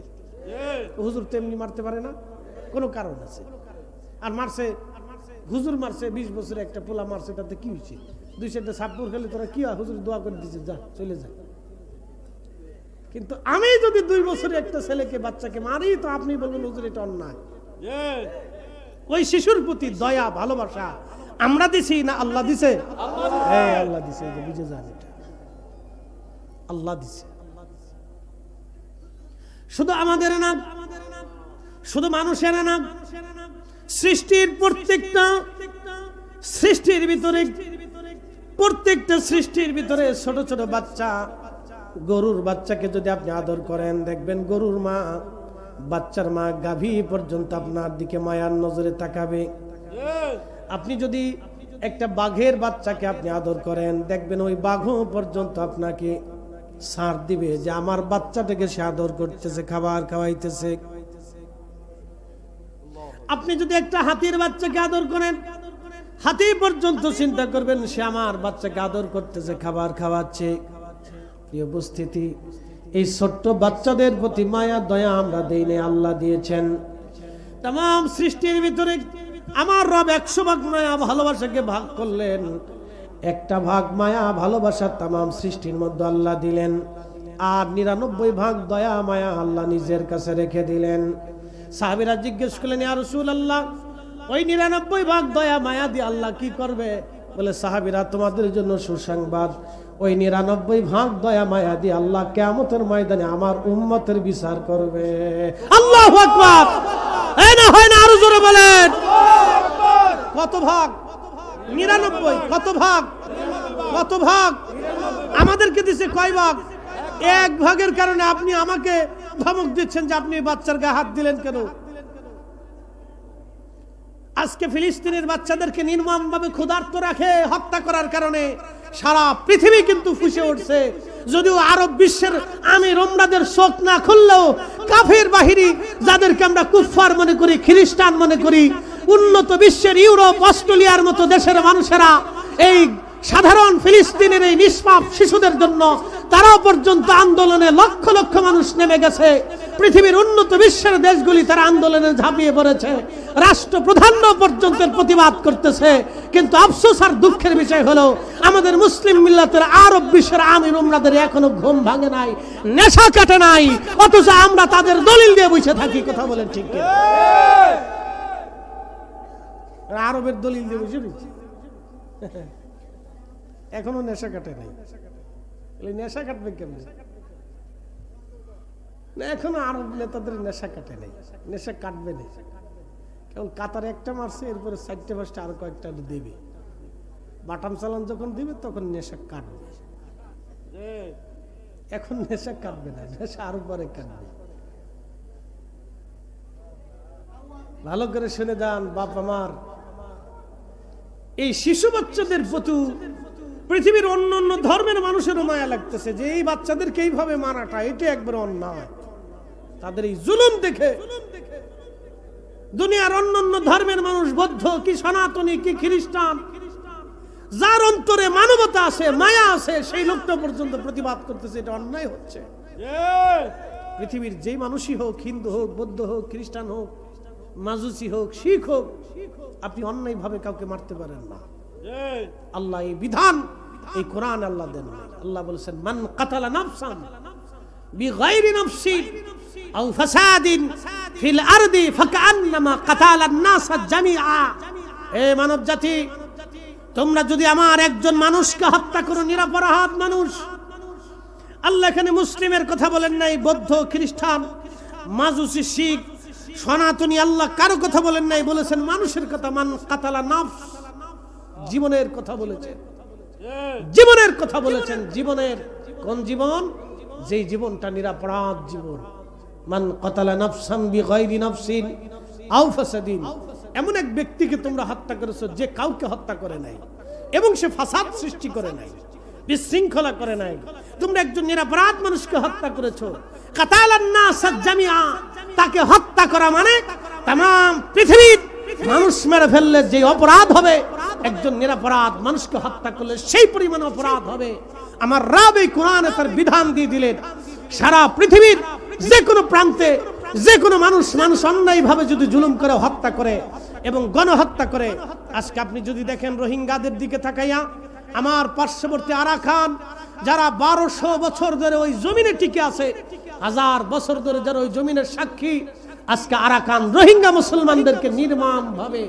হুজুর তেমনি মারতে পারে না, কোনো কারণ আছে। আর মারছে, হুজুর মারছে, 20 বছরের একটা পোলা মারছে, তাতে কি হয়েছে? 2-4টা থাপ্পড় খেলে তোরা কি হয়? হুজুর দোয়া করে দিচ্ছে, যা চলে যা। কিন্তু আমি যদি 2 বছরের একটা ছেলেকে, বাচ্চাকে মারি তো আপনি বলবেন হুজুর এটা অন্যায়। ওই শিশুর প্রতি দয়া, ভালোবাসা আমরা দিছি না আল্লাহ দিছে? হ্যাঁ, আল্লাহ দিছে। বুঝে যান, এটা আল্লাহ দিছে। শুধু আমাদের না, শুধু মানুষের না, সৃষ্টির প্রত্যেকটা সৃষ্টির ভিতরে, প্রত্যেকটা সৃষ্টির ভিতরে ছোট ছোট বাচ্চা, গরুর বাচ্চাকে যদি আপনি আদর করেন, দেখবেন গরুর মা, বাচ্চার মা গাভী পর্যন্ত আপনার দিকে মায়ার নজরে তাকাবে। আপনি যদি একটা বাঘের বাচ্চাকে আপনি আদর করেন, দেখবেন ওই বাঘও পর্যন্ত আপনাকে ছাড় দিবে যে আমার বাচ্চাটাকে সে আদর করতেছে, খাবার খাওয়াইতেছে। আপনি যদি একটা হাতির বাচ্চাকে আদর করেন, হাতি পর্যন্ত চিন্তা করবেন সে আমার বাচ্চাকে আদর করতেছে, খাবার খাওয়াচ্ছে। প্রিয় উপস্থিতি, এই ছোট্ট বাচ্চাদের প্রতি মায়া দয়া আমরা দেই না, আল্লাহ দিয়েছেন। তাম সৃষ্টির ভিতরে আমার রব 100 ভাগ মায়া ভালোবাসাকে ভাগ করলেন, একটা ভাগ মায়া ভালোবাসা তাম সৃষ্টির মধ্যে আল্লাহ দিলেন, আর 99 ভাগ দয়া মায়া আল্লাহ নিজের কাছে রেখে দিলেন। সাহাবীরা জিজ্ঞেস করলেন, ইয়া রাসূলুল্লাহ, ওই 99 ভাগ দয়া মায়া দিয়ে আল্লাহ কি করবে? বলে, সাহাবীরা তোমাদের জন্য সুসংবাদ, ওই 99 ভাগ দয়া মায়া দিয়ে আল্লাহ কিয়ামতের ময়দানে আমার উম্মতের বিচার করবে। আল্লাহু আকবার। এই না হয় না, আরো জোরে বলেন। কত ভাগ? 99। কত ভাগ? কত ভাগ? আমাদেরকে দিছে কয় ভাগ? 1 ভাগের কারণে আপনি আমাকে ধমক দিচ্ছেন যে আপনি বাচ্চার গায়ে হাত দিলেন কেন? আজকে ফিলিস্তিনের বাচ্চাদেরকে নির্মমভাবে ক্ষুধার্ত রাখে হত্যা করার কারণে সারা পৃথিবী কিন্তু ফুঁসে উঠছে। যদিও আরব বিশ্বের আমির ওমরাদের চোখ না খুললেও কাফের বাহিনী, যাদেরকে আমরা কুফফার মনে করি, খ্রিস্টান মনে করি, উন্নত বিশ্বের ইউরোপ, অস্ট্রেলিয়ার মতো দেশের মানুষেরা এই সাধারণ ফিলিস্তিনের এই নিষ্পাপ শিশুদের জন্য তারাও পর্যন্ত আন্দোলনে লক্ষ লক্ষ মানুষ নেমে গেছে। পৃথিবীর উন্নত বিশ্বের দেশগুলি তারা আন্দোলনে ঝাঁপিয়ে পড়েছে, রাষ্ট্রপ্রধান পর্যন্ত প্রতিবাদ করতেছে। কিন্তু আফসোস আর দুঃখের বিষয় হলো আমাদের মুসলিম মিল্লাতের আরব বিশ্বের আমির উমরাদের এখনো ঘুম ভাঙে নাই, নেশা কাটে নাই, অথচ আমরা তাদের দলিল দিয়ে বসে থাকি। কথা বলেন ঠিক কি? আরবের দলিল দিয়ে বসে এখনো নেশা কাটে নাই। নেশা কাটবে কেমন? এখনো আরব নেতাদের নেশা কাটে নাই, নেশা কাটবে না। কেবল কাতার একটা মারছে, এরপরে 4-5টা আর কয়েকটা দেবে। বাটাম চালান যখন দিবে তখন নেশা কাটবে। এখন নেশা কাটবে না, নেশা আরো পরে কাটবে। ভালো করে শুনে যান বাপ আমার, এই শিশু বাচ্চাদের প্রতি পৃথিবীর অন্য অন্য ধর্মের মানুষেরও মায়া লাগতেছে যে এই বাচ্চাদেরকে এইভাবে মারাটা এটা একবার অন্যায়। তাদের এই জুলুম দেখে দুনিয়ার অন্য অন্য ধর্মের মানুষ, বৌদ্ধ কি সনাতনী কি খ্রিস্টান, যার অন্তরে মানবতা আছে, মায়া আছে, সেই লোকটা পর্যন্ত প্রতিবাদ করতেছে এটা অন্যায় হচ্ছে। পৃথিবীর যেই মানুষই হোক, হিন্দু হোক, বৌদ্ধ হোক, খ্রিস্টান হোক, মাজুসি হোক, শিখ হোক, আপনি অন্যায় ভাবে কাউকে মারতে পারেন না। আল্লাহ এই বিধান, এই কোরআন আল্লাহ দেন। আল্লাহ বলেছেন, মান কাতালা নাফসান বিগাইরি নাফসিন আও ফাসাদিন ফিল আরদি ফাকান্নামা কাতালান নাস জামিআ। এ মানব জাতি, তোমরা যদি আমার একজন মানুষকে হত্যা করো, নিরপরাধ মানুষ, আল্লাহ এখানে মুসলিমের কথা বলেন নাই, বৌদ্ধ, খ্রিস্টান, মাজুসি, শিখ, সনাতনী, আল্লাহ কারো কথা বলেন নাই, বলেছেন মানুষের কথা। মান কাতালা নাফস, জীবনের কথা বলেছেন, জীবনের কথা বলেছেন। জীবনের কোন জীবন? যেই জীবনটা নিরপরাধ জীবন। মান কাতালা নাফসান বিগাইরি নাফসিন আও ফাসাদিন, এমন এক ব্যক্তিকে তোমরা হত্যা করেছো যে কাউকে হত্যা করে নাই এবং সে ফাসাদ সৃষ্টি করে নাই, বিশৃঙ্খলা করে নাই। তোমরা একজন নিরপরাধ মানুষকে হত্যা করেছো। কাতালান নাস জামিআ, তাকে হত্যা করা মানে तमाम পৃথিবীর মানুষ মেরে ফেললে যে অপরাধ হবে, একজন নিরপরাধ মানুষকে হত্যা করলে সেই পরিমাণ অপরাধ হবে। আমার রব এই কোরআনে তার বিধান দিয়ে দিলেন, সারা পৃথিবীর যে কোনো প্রান্তে যে কোনো মানুষ অন্যায়ভাবে যদি জুলুম করে, হত্যা করে এবং গণহত্যা করে। আজকে আপনি যদি দেখেন রোহিঙ্গাদের দিকে তাকাইয়া, আমার পার্শ্ববর্তী আরাকান, যারা 1200 বছর ধরে ওই জমিনে টিকে আছে, 1000 বছর ধরে যারা ওই জমিনের সাক্ষী, আজকে আরাকান রোহিঙ্গা মুসলমানদেরকে নির্মম ভাবে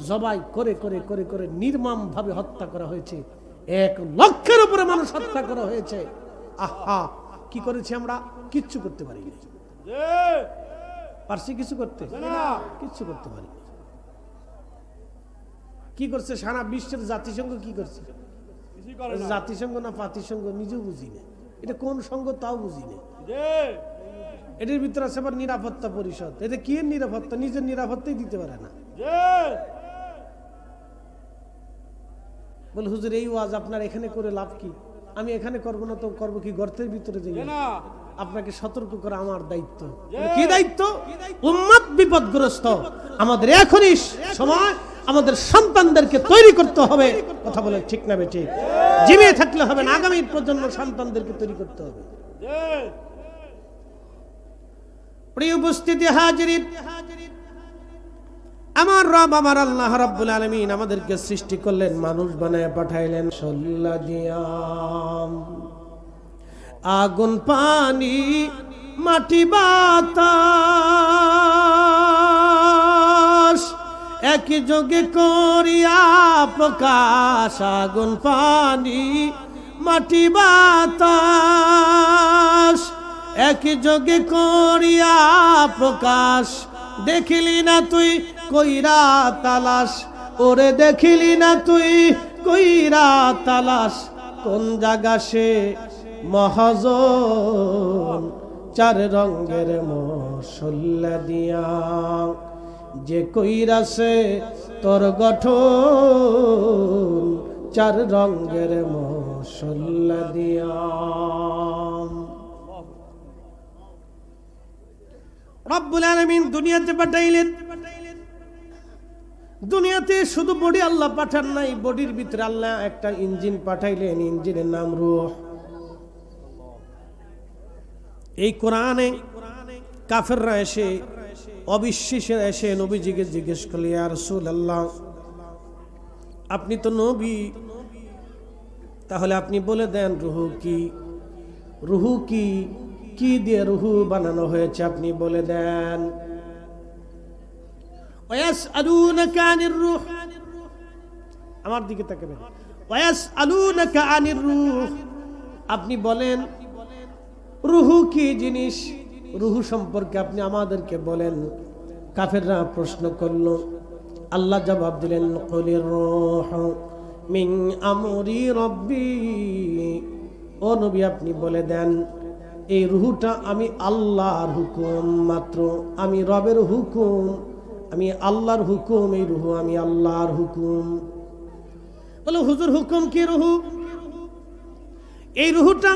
জবাই করে করে করে করে নির্মম ভাবে হত্যা করা হয়েছে। 1 লক্ষের উপরে মানুষ হত্যা করা হয়েছে। আহা, কি করেছি আমরা? কিচ্ছু করতে পারিনি। পারছি কিছু করতে? কিচ্ছু করতে পারি। কি করছে সারা বিশ্বের জাতিসংঘ? কি করছে? জাতিসংঘ না পাতিসংঘ নিজেও বুঝি না, এটা কোন সংঘ তাও বুঝি না। এটার ভিতরে আছে আবার নিরাপত্তা পরিষদ। এটা কি নিরাপত্তা? নিজের নিরাপত্তাই দিতে পারে না। বল হুজুর এই ওয়াজ আপনার এখানে করে লাভ কি? আমি এখানে করবো না তো করবো কি? গর্তের ভিতরে যাই না। আপনাকে সতর্ক করা আমার দায়িত্ব। কি দায়িত্ব? উম্মত বিপদগ্রস্ত, আমাদের এখনই সময় আমাদের সন্তানদেরকে তৈরি করতে হবে। কথা বলে ঠিক না বেঠিক? জীবিত থাকলে হবে না, আগামী প্রজন্ম সন্তানদেরকে তৈরি করতে হবে। প্রিয় উপস্থিতি হাজিরিন, আমার রব আমার আল্লাহ রাব্বুল আলামিন আমাদেরকে সৃষ্টি করলেন, মানুষ বানায় পাঠাইলেন সল্লা দিয়াম। আগুন পানি মাটি বাতাস একই যোগে করিয়া প্রকাশ। আগুন পানি মাটি বাতাস একই যোগে করিয়া প্রকাশ। দেখিলি না তুই কইরা তালাশ, ওরে দেখিলি না তুই কইরা তালাশ। কোন জায়গা সে মহাজন, চার রঙের মশলা দিয়া যে কইরাছে তোর গঠন, চার রঙের মশলা দিয়া। রব্বুল আলামিন দুনিয়াতে পাঠাইলেন। দুনিয়াতে শুধু বডি আল্লাহ পাঠান নাই, বডির ভিতরে আল্লাহ একটা ইঞ্জিন পাঠাইলেন, ইঞ্জিনের নাম রূহ। এই কোরআনে কাফেররা এসে অবিশ্বাসে এসে নবীজিকে জিজ্ঞেস করলে, ইয়া রাসূলুল্লাহ আপনি তো নবী, তাহলে আপনি বলে দেন রুহু কি? রুহু কি? কি দিয়ে রুহু বানানো হয়েছে আপনি বলে দেন। ওয়াসআলুনাকা আনির রূহ, আমার দিকে তাকাবেন। ওয়াসআলুনাকা আনির রূহ, আপনি বলেন রুহু কি জিনিস, রুহু সম্পর্কে আপনি আমাদেরকে বলেন। কাফেররা প্রশ্ন করল, আল্লাহ জবাব দিলেন, কুলির রূহু মিন আমরি রব্বি। ও নবী আপনি বলে দেন এই রুহুটা আমি আল্লাহর হুকুম মাত্র, আমি রবের হুকুম, আমি আল্লাহর হুকুম, এই রুহু আমি আল্লাহর হুকুম। বলো হুজুর হুকুম কি রুহু? এই রুহুটা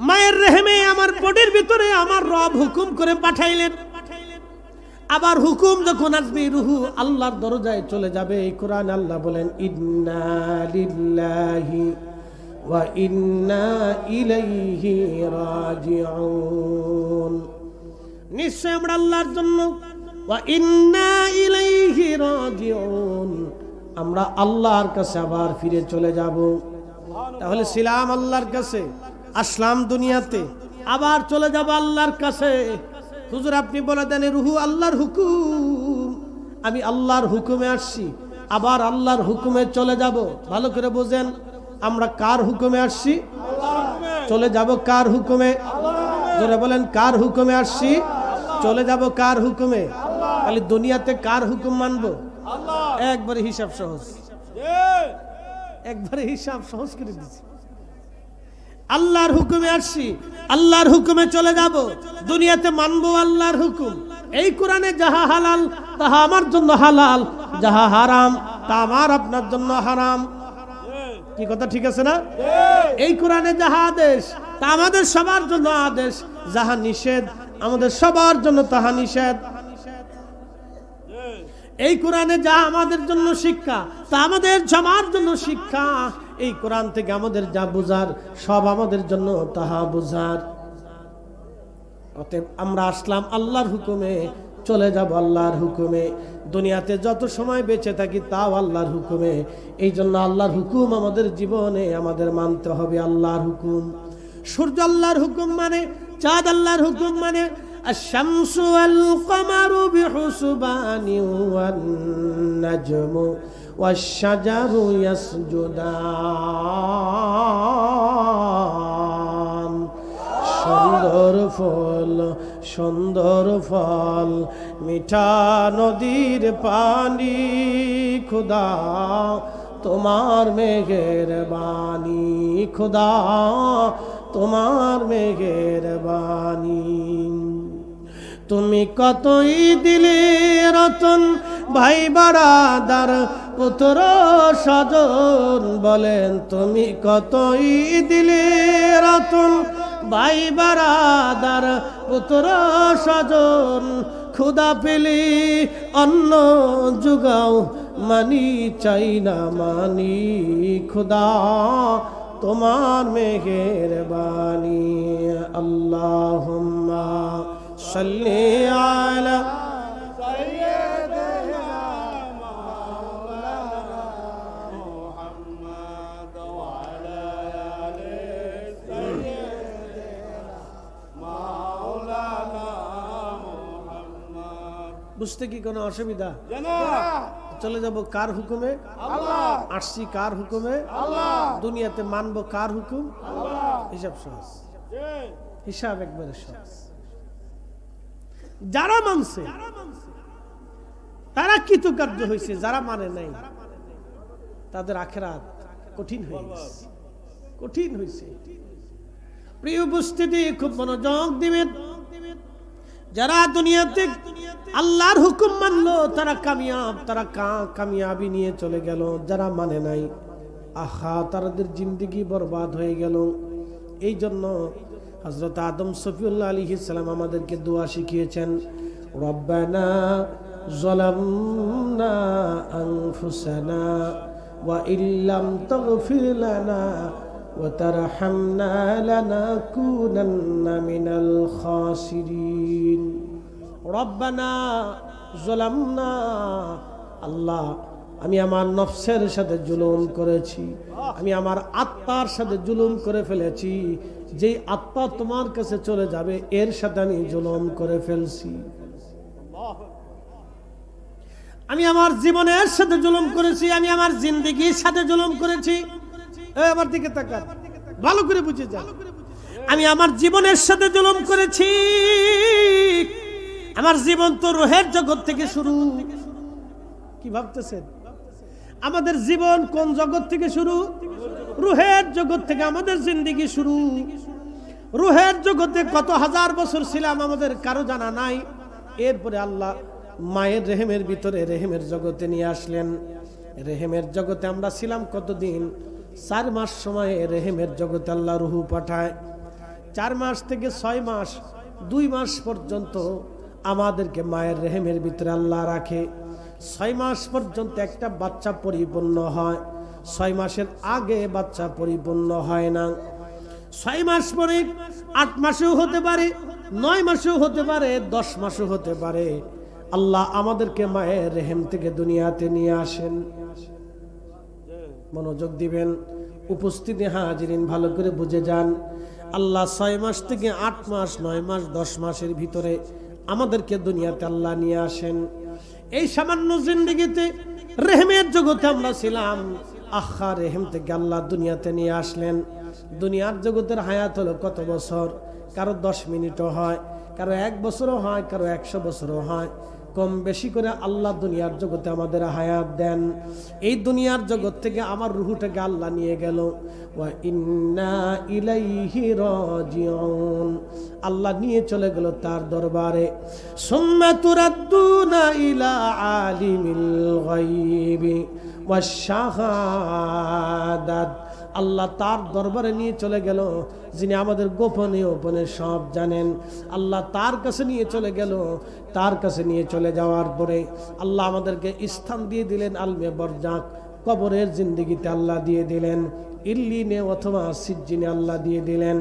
মায়ের রেহেমে আমার বডির ভিতরে আমার রব হুকুম করে পাঠাইলেন। আবার হুকুম যখন আসবে রুহু আল্লাহর দরজায় চলে যাবে। এই কোরআন আল্লাহ বলেন, ইন্না লিল্লাহি ওয়া ইন্না ইলাইহি রাজিউন। নিশ্চয় আমরা আল্লাহর জন্য, ওয়া ইন্না ইলাইহি রাজিউন, আমরা আল্লাহর কাছে আবার ফিরে চলে যাব। তাহলে ছিলাম আল্লাহর কাছে, আসলাম দুনিয়াতে, আবার চলে যাব আল্লাহর কাছে। হুজুর আপনি বলে দেন রুহু আল্লাহর হুকুম, আমি আল্লাহর হুকুমে আসছি, আবার আল্লাহর হুকুমে চলে যাব। ভালো করে বোঝেন, আমরা কার হুকুমে আসছি? চলে যাব কার হুকুমে? জোরে বলেন, কার হুকুমে আসছি? চলে যাব কার হুকুমে? তাহলে দুনিয়াতে কার হুকুম মানবো? একবারে হিসাব সহজ, একবারে হিসাব সহজ করে দিচ্ছি। আল্লাহর হুকুমে আসছি, আল্লাহর হুকুমে চলে যাব, দুনিয়াতে মানবো আল্লাহর হুকুম। এই কোরআনে যাহা হালাল তাহা আমার জন্য হালাল, যাহা হারাম তা আমার আপনার জন্য হারাম। কি কথা ঠিক আছে না? এই কোরআনে যাহা আদেশ তা আমাদের সবার জন্য আদেশ, যাহা নিষেধ আমাদের সবার জন্য তাহা নিষেধ। এই কোরআনে যা আমাদের জন্য শিক্ষা তা আমাদের সবার জন্য শিক্ষা। এই কোরআন থেকে আমাদের যা বুঝার সব আমাদের জন্য তাহা বুঝার। অতএব আমরা আসলাম আল্লাহর হুকুমে, চলে যাব আল্লাহর হুকুমে। দুনিয়াতে যত সময় বেঁচে থাকি তাও আল্লাহর হুকুমে। এই জন্য আল্লাহর হুকুম আমাদের জীবনে আমাদের মানতে হবে। আল্লাহর হুকুম, সূর্য আল্লাহর হুকুম মানে, চাঁদ আল্লাহর হুকুম মানে, الشمس والقمر بحسبان والنجم والشجر يسجدان। সুন্দর ফুল সুন্দর ফল, মিঠা নদীর পানি, খুদা তোমার মেঘের বাণী, খুদা তোমার মেঘের বাণী। তুমি কতই দিলে রতন, ভাই বারাদার পুত্র স্বজন বলেন, তুমি কতই দিলে রতন, ভাই বারাদার পুত্র স্বজন, ক্ষুধা পেলে অন্ন জুগাও, মানি চাই না মানি খোদা তোমার মেহেরবানি। আল্লাহুম্মা সাল্লি আলা বুঝতে কি কোনো অসুবিধা? চলে যাব কার হুকুমে? আসছি কার হুকুমে? দুনিয়াতে মানব কার হুকুম? হিসাব সহজ, হিসাব একবারে সহজ। যারা মানছে তারা কৃতকার্য হয়েছে, যারা মানে নাই তাদের আখিরাত কঠিন হয়ে গেছে, কঠিন হয়েছে। প্রিয় উপস্থিতি, খুব মনোযোগ দিবেন। যারা দুনিয়াতে আল্লাহর হুকুম মানলো তারা কামিয়াব, তারা কামিয়াবি নিয়ে চলে গেল। যারা মানে নাই, আহা, তাদের জিন্দেগি বরবাদ হয়ে গেল। এই জন্য হযরত আদম সফিউল্লাহ আলাইহিস সালাম আমাদেরকে দোয়া শিখিয়েছেন, রব্বানা যালামনা আনফুসানা ওয়া ইল্লাম তাগফির লানা ওয়া তারহামনা লানাকুনান্না মিনাল খাসিরিন। রব্বানা যালামনা, আল্লাহ আমি আমার নফসের সাথে জুলুম করেছি, আমি আমার আত্মার সাথে জুলুম করে ফেলেছি। যেই আত্মা তোমার কাছে চলে যাবে এর সাথে আমি জুলুম করে ফেলছি। আমি আমার জীবনের সাথে জুলুম করেছি, আমি আমার জিন্দেগির সাথে জুলুম করেছি। আমার দিকে তাকান, ভালো করে বুঝে যান। আমি আমার জীবনের সাথে জুলুম করেছি। আমার জীবন তো রুহের জগৎ থেকে শুরু। কি ভাবতেছেন? আমাদের জীবন কোন জগৎ থেকে শুরু? রুহের জগৎ থেকে আমাদের জিন্দেগি শুরু। রুহের জগতে কত হাজার বছর ছিলাম আমাদের কারো জানা নাই। এরপরে আল্লাহ মায়ের রেহেমের ভিতরে রেহেমের জগতে নিয়ে আসলেন। রেহেমের জগতে আমরা ছিলাম কতদিন? 4 মাস সময়ে রেহেমের জগতে আল্লাহ রুহু পাঠায়। 4 মাস থেকে 6 মাস, 2 মাস পর্যন্ত আমাদেরকে মায়ের রেহেমের ভিতরে আল্লাহ রাখে। 6 মাস পর্যন্ত একটা বাচ্চা পরিপূর্ণ হয়। 6 মাসের আগে বাচ্চা পরিপূর্ণ হয় না। 6 মাস পরে 8 মাসেও হতে পারে, 9 মাসেও হতে পারে, 10 মাসেও হতে পারে। আল্লাহ আমাদেরকে মায়ের রেহেম থেকে দুনিয়াতে নিয়ে আসেন। মনোযোগ দিবেন, উপস্থিতি হাজিরিন, ভালো করে বুঝে যান। আল্লাহ 6 মাস থেকে 8 মাস, 9 মাস, 10 মাসের ভিতরে আমাদেরকে দুনিয়াতে আল্লাহ নিয়ে আসেন। এই সামান্য জিন্দেগিতে রেহেমের জগতে আমরা ছিলাম। আহা, রেহেম থেকে আল্লাহ দুনিয়াতে নিয়ে আসলেন। দুনিয়ার জগতের হায়াত হলো কত বছর? কারো 10 মিনিটও হয়, কারো 1 বছরও হয়, কারো 100 বছরও হয়। কম বেশি করে আল্লাহ দুনিয়ার জগতে আমাদের হায়াত দেন। এই দুনিয়ার জগৎ থেকে আমার রুহুটাকে আল্লাহ নিয়ে গেল। ওয়া ইন্না ইলাইহি রাজিউন, আল্লাহ নিয়ে চলে গেল তার দরবারে। সুম্মা তুরাদ্দুনা ইলা আলিমিল গায়বি ওয়াশ শাহাদাত, আল্লাহ তার দরবারে নিয়ে চলে গেল, যিনি আমাদের গোপনে গোপনে সব জানেন। আল্লাহ তার কাছে নিয়ে চলে গেল। তার কাছে নিয়ে চলে যাওয়ার পরে আল্লাহ আমাদেরকে স্থান দিয়ে দিলেন আলমে বরজাক, কবরের জিন্দেগিতে আল্লাহ দিয়ে দিলেন। ইল্লিনে অথবা সিজ্জিনে আল্লাহ দিয়ে দিলেন।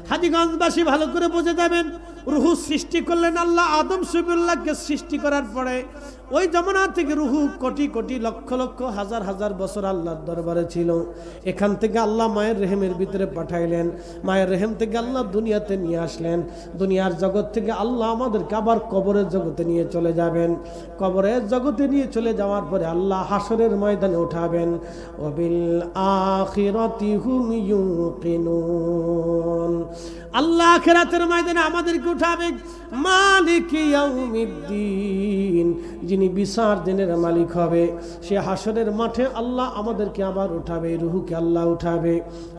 হাজীগঞ্জবাসী ভালো করে বুঝে যাবেন, রুহু সৃষ্টি করলেন আল্লাহ আদম সফিউল্লাহকে সৃষ্টি করার পরে। ওই জমানা থেকে রুহু কোটি কোটি লক্ষ লক্ষ হাজার হাজার বছর আল্লাহর দরবারে ছিল। এখান থেকে আল্লাহ মায়ের রেহেমের ভিতরে পাঠাইলেন। মায়ের রেহেম থেকে আল্লাহ দুনিয়াতে নিয়ে আসলেন। দুনিয়ার জগৎ থেকে আল্লাহ আমাদেরকে আবার কবরের জগতে নিয়ে চলে যাবেন। কবরের জগতে নিয়ে চলে যাওয়ার পরে আল্লাহ হাসরের ময়দানে উঠাবেন। ওয়াবিল আখিরাতি হুম ইউকিনুন, আল্লাহ আখিরাতের ময়দানে আমাদেরকে উঠাবে। মালিক ইয়াউমিদ্দিন, যিনি যিনি বিচার দিনের মালিক হবে, সে হাসরের মাঠে আল্লাহ আমাদেরকে আবার উঠাবে, রুহুকে আল্লাহ উঠাবে।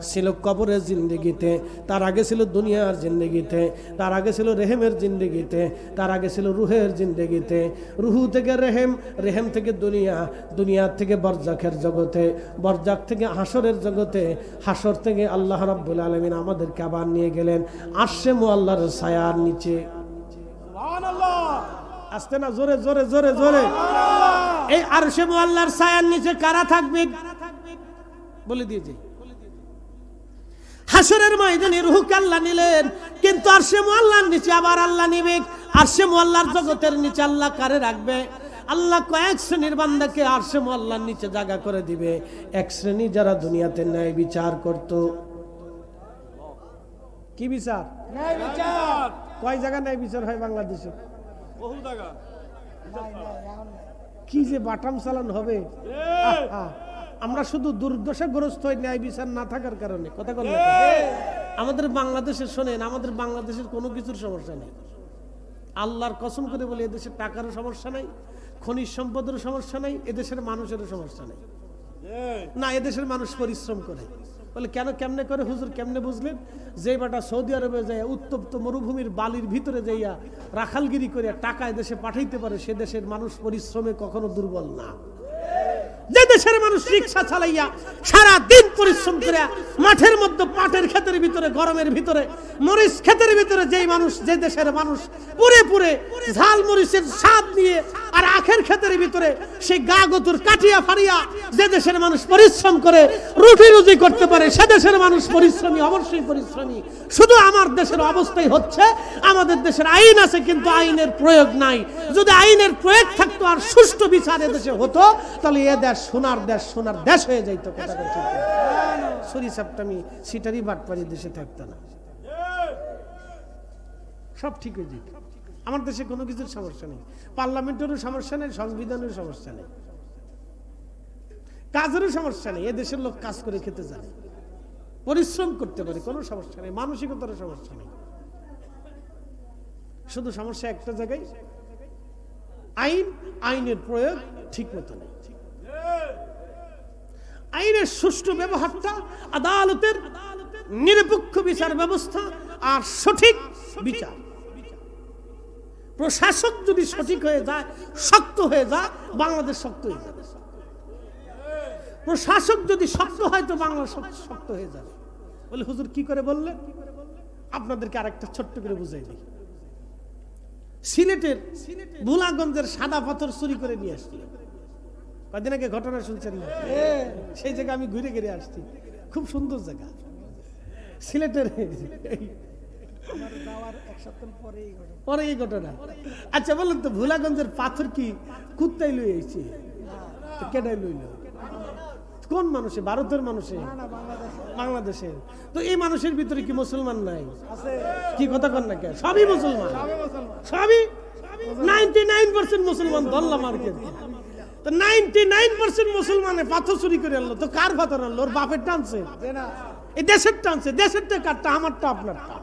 ছিল কবরের জিন্দেগিতে, তার আগে ছিল দুনিয়ার জিন্দেগিতে, তার আগে ছিল রেহেমের জিন্দেগিতে, তার আগে ছিল রুহের জিন্দেগিতে। রুহু থেকে রেহেম, রেহেম থেকে দুনিয়া, দুনিয়ার থেকে বরজাখের জগতে, বরজাখ থেকে হাসরের জগতে, হাসর থেকে আল্লাহ রাব্বুল আলামিন আমাদেরকে আবার নিয়ে গেলেন আরশে মুআল্লার ছায়ার নিচে। আসতে না, জোরে জোরে জোরে জোরে। এই আরশে মুআল্লার ছায়ার নিচে কারা থাকবে বলে দিয়েছে। হাসরের ময়দানে রূহকে আল্লাহ নিলেন, কিন্তু আরশে মুআল্লার নিচে আবার আল্লাহ নিবে। আরশে মুআল্লার জগতের নিচে আল্লাহ কারে রাখবে? আল্লাহ কয়েক শ্রেণীর বান্দাকে আরশে মুআল্লার নিচে জায়গা করে দিবে। এক শ্রেণী যারা দুনিয়াতে ন্যায় বিচার করত। কি বিচার? ন্যায় বিচার। কয় জায়গা ন্যায় বিচার হয় বাংলাদেশে? বহু জায়গা। কি যে বাটাম চালান হবে। আমরা শুধু দুর্দশাগ্রস্ত হই ন্যায় বিচার না থাকার কারণে। কথা বলেন আমাদের বাংলাদেশে, শোনেন, আমাদের বাংলাদেশের কোনো কিছুর সমস্যা নেই। আল্লাহর কসম করে বলে, এদেশের টাকারও সমস্যা নাই, খনিজ সম্পদেরও সমস্যা নাই, এদেশের মানুষেরও সমস্যা নাই। না, এদেশের মানুষ পরিশ্রম করে। বলে কেন, কেমনে করে হুজুর, কেমনে বুঝলেন? যে বাটা সৌদি আরবে যায় উত্তপ্ত মরুভূমির বালির ভিতরে যাইয়া রাখালগিরি করে টাকা এদেশে পাঠাইতে পারে, সে দেশের মানুষ পরিশ্রমে কখনো দুর্বল না। যে দেশের মানুষ রিক্সা চালাইয়া সারা দিন পরিশ্রম করে মাঠের মধ্যে, পাটের ক্ষেতের ভিতরে, গরমের ভিতরে, মরিচ ক্ষেতের ভিতরে, যেই মানুষ, যে দেশের মানুষ পুরে পুরে ঝাল মরিচের স্বাদ নিয়ে আর আখের ক্ষেতের ভিতরে সেই গা গতুর কাটিয়া ফাড়িয়া যে দেশের মানুষ পরিশ্রম করে রুটি রুজি করতে পারে, সে দেশের মানুষ পরিশ্রমী, অবশ্যই পরিশ্রমী। শুধু আমার দেশের অবস্থাই হচ্ছে, আমাদের দেশের আইন আছে কিন্তু আইনের প্রয়োগ নাই। যদি আইনের প্রয়োগ থাকতো আর সুষ্ঠু বিচার এদেশে হতো, তাহলে এ দেশ সোনার দেশ, সোনার দেশ হয়ে যাইত। কথা ঠিক। সরি সাপটামি সিটারি বাটপারি দেশে থাকতো না, সব ঠিক হয়ে যেত। আমার দেশে কোনো কিছুর সমস্যা নেই, পার্লামেন্টেরও সমস্যা নেই, সংবিধানের সমস্যা নেই, কাজেরও সমস্যা নেই। এদেশের লোক কাজ করে খেতে জানে, পরিশ্রম করতে পারে, কোনো সমস্যা নেই, মানসিকতারও সমস্যা নেই। শুধু সমস্যা একটা জায়গায়, আইন, আইনের প্রয়োগ ঠিক মতো নেই। আইনের সুষ্ঠু ব্যবহারটা, আদালতের নিরপেক্ষ বিচার ব্যবস্থা আর সঠিক বিচার, প্রশাসক যদি সঠিক হয়ে যায়, শক্ত হয়ে যায়, বাংলাদেশ শক্ত হয়ে যাবে। প্রশাসক যদি শক্ত হয় তো বাংলাদেশ শক্ত হয়ে যাবে। বলে হুজুর কি করে বললেন? আপনাদেরকে আরেকটা ছোট্ট করে বুঝাই দিই। সিলেটের ভোলাগঞ্জের সাদা পাথর চুরি করে নিয়ে আসছিল, কদিন আগে ঘটনা শুনছেন না? সেই জায়গা আমি ঘুরে ঘুরে আসছি, খুব সুন্দর জায়গা সিলেটের। পরে এই ঘটনা। আচ্ছা বলুন তো, ভোলাগঞ্জের পাথর কি কুত্তাই লই আইছে? কেডাই লইল? কোন মানুষে? ভারতের মানুষে? বাংলাদেশের। তো এই মানুষের ভিতরে কি মুসলমান নাই? কি কথা কন না কে? সবই মুসলমান, সবই 99% মুসলমান। ধরলাম আর কি, তো 99% মুসলমানে পাথর চুরি করে আনলো। তো কার পাথর আনলো? ওর বাপের টানছে, এই দেশের টানছে। দেশেরটা কারটা? আমারটা আপনারটা?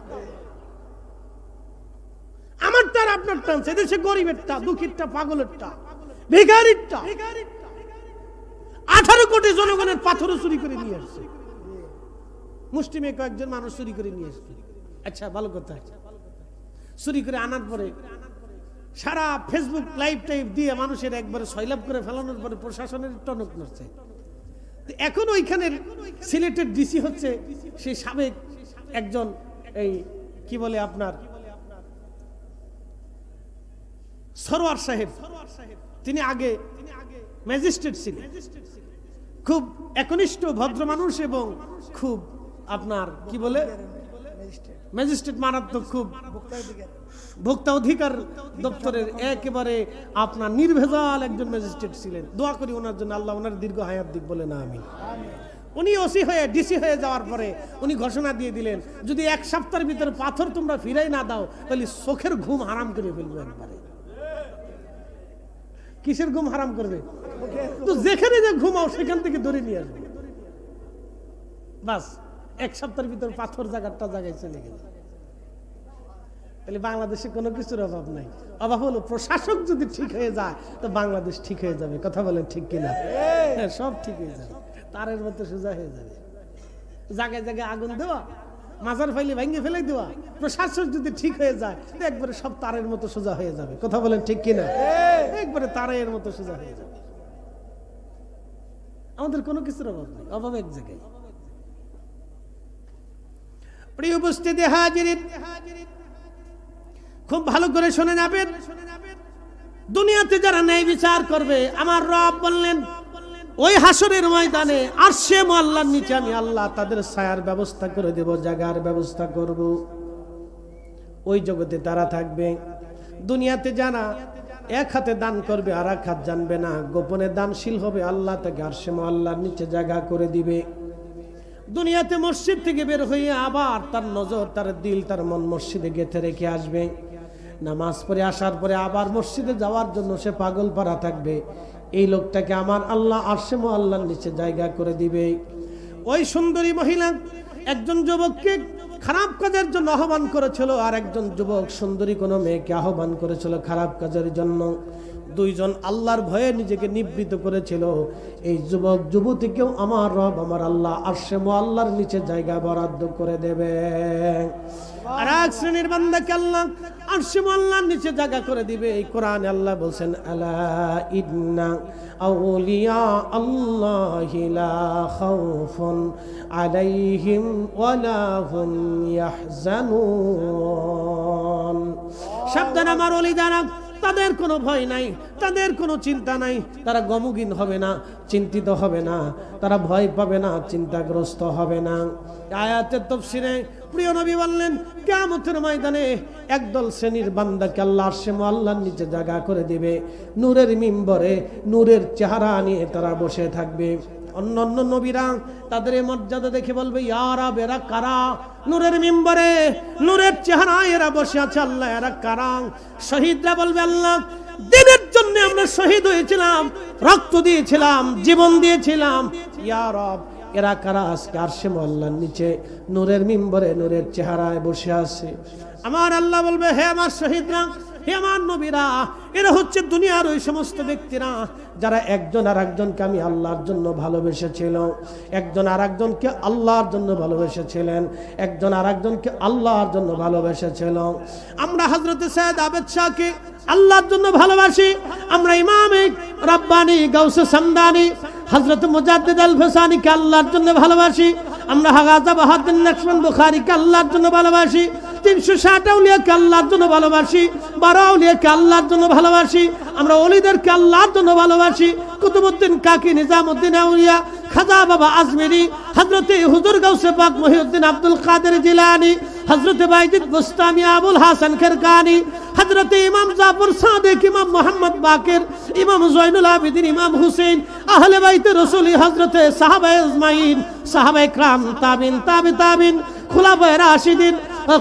আমারটা আর আপনার টানছে। দেশে গরিবেরটা, দুঃখীরটা, পাগলেরটা, ভিখারিরটা। 18 কোটি জনগণের পাথরও চুরি করে নিয়ে আসছে। মুসলিমে কয়েকজন মানুষ চুরি করে নিয়ে আসছে। আচ্ছা ভালো কথা। চুরি করে আনার পরে সারা ফেসবুক লাইভ টাইপ দিয়ে মানুষের একবারে সয়লাভ করে ফেলানোর পরে প্রশাসনের টনক নড়ছে। এখন ওইখানের সিলেটের ডিসি হচ্ছে সেই সাবেক একজন, এই কি বলে আপনার, সরোয়ার সাহেব। তিনি আগে ম্যাজিস্ট্রেট ছিলেন, খুব একনিষ্ঠ ভদ্র মানুষ এবং খুব আপনার কি বলে ম্যাজিস্ট্রেট, মারাত্মক, খুব ভোক্তা অধিকার দপ্তরের একেবারে আপনার নির্ভেজাল একজন ম্যাজিস্ট্রেট ছিলেন। দোয়া করি ওনার জন্য, আল্লাহ ওনার দীর্ঘ হায়াত দিক, বলে না আমি। উনি ওসি হয়ে, ডিসি হয়ে যাওয়ার পরে উনি ঘোষণা দিয়ে দিলেন, যদি 1 সপ্তাহের ভিতরে পাথর তোমরা ফিরাই না দাও, তাহলে চোখের ঘুম হারাম করে ফেলবো একবারে। কিসের ঘুম হারাম করবে? তো যেখানে যে ঘুমাও সেখান থেকে ধরে নিয়ে আসবে। বাস 1 সপ্তাহের ভিতর পাথর জায়গাটা জায়গায় চলে গেল। তাহলে বাংলাদেশে কোনো কিছুর অভাব নাই। অভাব হলো প্রশাসক যদি ঠিক হয়ে যায় তো বাংলাদেশ ঠিক হয়ে যাবে। কথা বলেন ঠিক কিনা? হ্যাঁ, সব ঠিক হয়ে যাবে, তারের মতো সোজা হয়ে যাবে। জায়গায় জায়গায় আগুন দেওয়া, মাজার ফাইলে ভেঙে ফেলে দেওয়া, প্রশাসক যদি ঠিক হয়ে যায় তো একবারে সব তারের মতো সোজা হয়ে যাবে। কথা বলেন ঠিক কিনা? একবারে তারের মতো সোজা হয়ে যাবে। আমাদের কোনো কিছুর অভাব নেই, অভাব এক জায়গায়। প্রিয় উপস্থিতি হাজিরিন, খুব ভালো করে শুনে যাবেন। দুনিয়াতে যারা ন্যায় বিচার করবে, আমার রব বললেন ওই হাসরের ময়দানে আরশে আল্লাহর নিচে আমি আল্লাহ তাদের ছায়ার ব্যবস্থা করে দেব, জায়গার ব্যবস্থা করব। ওই জগতে তারা থাকবে। দুনিয়াতে যারা এক হাতে দান করবে আর এক হাত জানবে না, গোপনে দানশীল হবে, আল্লাহ তাকে আরশে আল্লাহর নিচে জায়গা করে দিবে। দুনিয়াতে মসজিদ থেকে বের হয়ে আবার তার নজর, তার দিল, তার মন মসজিদে গেঁথে রেখে আসবে। নামাজ পড়ে আসার পরে আবার মসজিদে যাওয়ার জন্য সে পাগল পারা থাকবে। এই লোকটাকে আমার আল্লাহ আরশে আল্লাহর নিচে জায়গা করে দিবে। ওই সুন্দরী মহিলা একজন যুবককে খারাপ কাজের জন্য আহ্বান করেছিল, আর একজন যুবক সুন্দরী কোনো মেয়েকে আহ্বান করেছিল খারাপ কাজের জন্য। দুইজন আল্লাহর ভয়ে নিজেকে নিবৃত করেছিল। এই যুবক যুবতীকেও আমার রব আমার আল্লাহ আরশে আল্লাহর নিচে জায়গা বরাদ্দ করে দেবে। আর এক শ্রেণীর বান্দাকে আল্লাহ আরশে আল্লাহর নিচে জায়গা করে দিবে। এই কোরআনে আল্লাহ বলেন, আলা ইন্না আউলিয়া আল্লাহি লা খাউফুন আলাইহিম ওয়ালা হুম ইয়াহজানুন। সাবধান আমার ওলি যারা, তাদের কোনো ভয় নাই, তাদের কোনো চিন্তা নাই, তারা গমগিন হবে না, চিন্তিত হবে না, তারা ভয় পাবে না, চিন্তাগ্রস্ত হবে না। আয়াতের তাফসীরে প্রিয় নবী বললেন, কিয়ামতের ময়দানে একদল শ্রেণীর বান্দাকে আল্লাহ আরশে আল্লাহর নিচে জায়গা করে দিবে। নূরের মিম্বরে নূরের চেহারা নিয়ে তারা বসে থাকবে। অন্যান্য নবীরা তাদের মর্যাদা দেখে বলবে, ইয়া রাব, এরা কারা? নূরের মিম্বরে নূরের চেহারা এরা বসে আছে, আল্লাহ এরা কারা? শহীদরা বলবে, আল্লাহ দিনের জন্য আমরা শহীদ হয়েছিলাম, রক্ত দিয়েছিলাম, জীবন দিয়েছিলাম। ইয়া রব, এরা কারা আজকে আরশে আল্লাহর নিচে নূরের মিম্বরে নূরের চেহারায় বসে আছে? আমার আল্লাহ বলবে, হে আমার শহীদরা, হে আমার নবীরা, এরা হচ্ছে দুনিয়ার ওই সমস্ত ব্যক্তিরা যারা একজন আর একজনকে আমি আল্লাহর জন্য ভালোবেসেছিল, একজন আর একজনকে আল্লাহর জন্য ভালোবেসেছিলেন, একজন আর একজনকে আল্লাহর জন্য ভালোবেসেছিল। আমরা হযরতে সৈয়দ আবেদ শাহকে আল্লাহর জন্য ভালোবাসি। আমরা ইমামে রাব্বানি গাউসে সামদানি হযরত মুজাদ্দিদ আল ফসানিকে আল্লাহর জন্য ভালোবাসি। আমরা হাগাজা বাহাউদ্দিন নকশবন্দ বুখারীকে আল্লাহর জন্য ভালোবাসি। 360 আউলিয়াকে আল্লাহর জন্য ভালোবাসি। 12 আউলিয়াকে আল্লাহর জন্য ভালোবাসি। আমরা ওলিদেরকে আল্লাহর জন্য ভালোবাসি। কুতুবউদ্দিন কাকি, নিজামউদ্দিন আউলিয়া, খাজা বাবা আজমেরি, হযরতে হুজুর গাউসে পাক মহিউদ্দিন আব্দুল কাদের জিলানী, হযরতে বাইজিদ বুস্তামি, আবুল হাসান খেরকানি, হযরতে ইমাম জাফর সাদিক, ইমাম মুহাম্মদ বাকির, ইমাম জয়নুল আবেদিন, ইমাম হুসেন, আহলে বাইতে রাসূল, হযরতে সাহাবায়ে আজমাইন, সাহাবায়ে کرام, তাবিন, তাবিন, খুলাফায়ে রাশিদিন,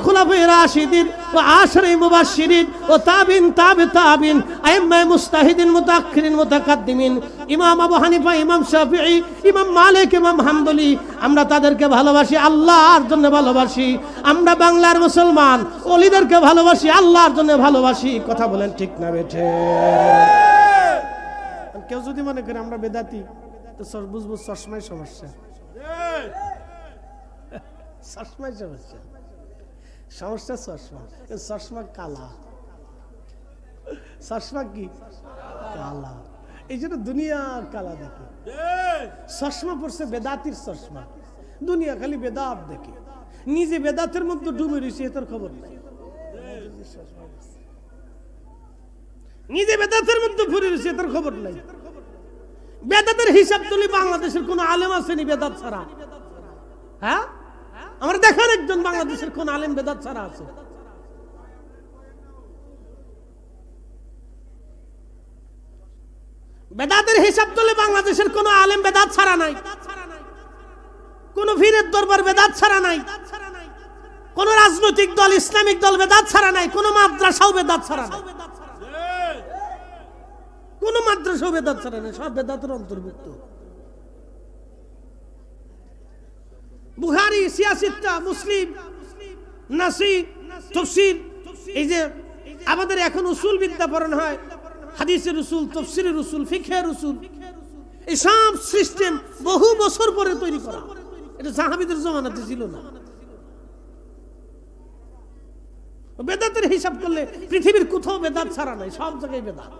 খুলাফায়ে রাশিদিন ও আশরে মুবাশশিরিন ও তাবিন, তাবিন, আইম্মায়ে মুস্তাহিদিন, মুতাআখিরিন, মুতাকাদ্দিমিন, ইমাম আবু হানিফা, ইমাম শাফিঈ, ইমাম মালিক, ইমাম হাম্বলি, আমরা তাদেরকে ভালোবাসি, আল্লাহর জন্য ভালোবাসি। আমরা বাংলার মুসলমান, ওলিদেরকে ভালোবাসি, আল্লাহর জন্য ভালোবাসি। কথা বলেন ঠিক না বেঠে? কেউ যদি মনে করে আমরা বেদাতি, তো বুঝবো চশমায় সমস্যা, চশমায় সমস্যা, সমস্যা চশমা। চশমা কালা, চশমা কি কালা, এই জন্য দুনিয়া কালা দেখে। চশমা পড়ছে বেদাতির চশমা, দুনিয়া খালি বেদাত দেখে, নিজে বেদাতের মধ্যে ডুবে রয়েছে, এটার খবর নাই। নিজে বেদাতের মধ্যে ঘুরে রয়েছে, এটার খবর নাই। বেদাতের হিসাব তুলি বাংলাদেশের কোন আলেম আসেনি বেদাত ছাড়া? হ্যাঁ, আমরা দেখান একজন বাংলাদেশের কোন আলেম বেদাত ছাড়া আছে? বেদাতের হিসাব তুলে বাংলাদেশের কোন আলেম বেদাত ছাড়া নাই, কোন পীরের দরবার বেদাত ছাড়া নাই, কোন রাজনৈতিক দল, ইসলামিক দল বেদাত ছাড়া নাই, কোন মাদ্রাসাও বেদাত ছাড়া নাই, কোন মাদ্রাসাও বেদাত ছাড়া নাই, সব বেদাতের অন্তর্ভুক্ত। বুখারী, সিয়াসিত্তা, মুসলিম, নাসি, তাফসীর এই যে আমাদের এখন উসুল বিদ্যা পড়ানো হয়, হাদিসের উসুল, তাফসীরের উসুল, ফিকহের উসুল, এই সব সিস্টেম বহু বছর পরে তৈরি করা। এটা সাহাবীদের জমানাতে ছিল না। বেদাতের হিসাব করলে পৃথিবীর কোথাও বেদাত ছাড়া নাই, সব জায়গায় বেদাত।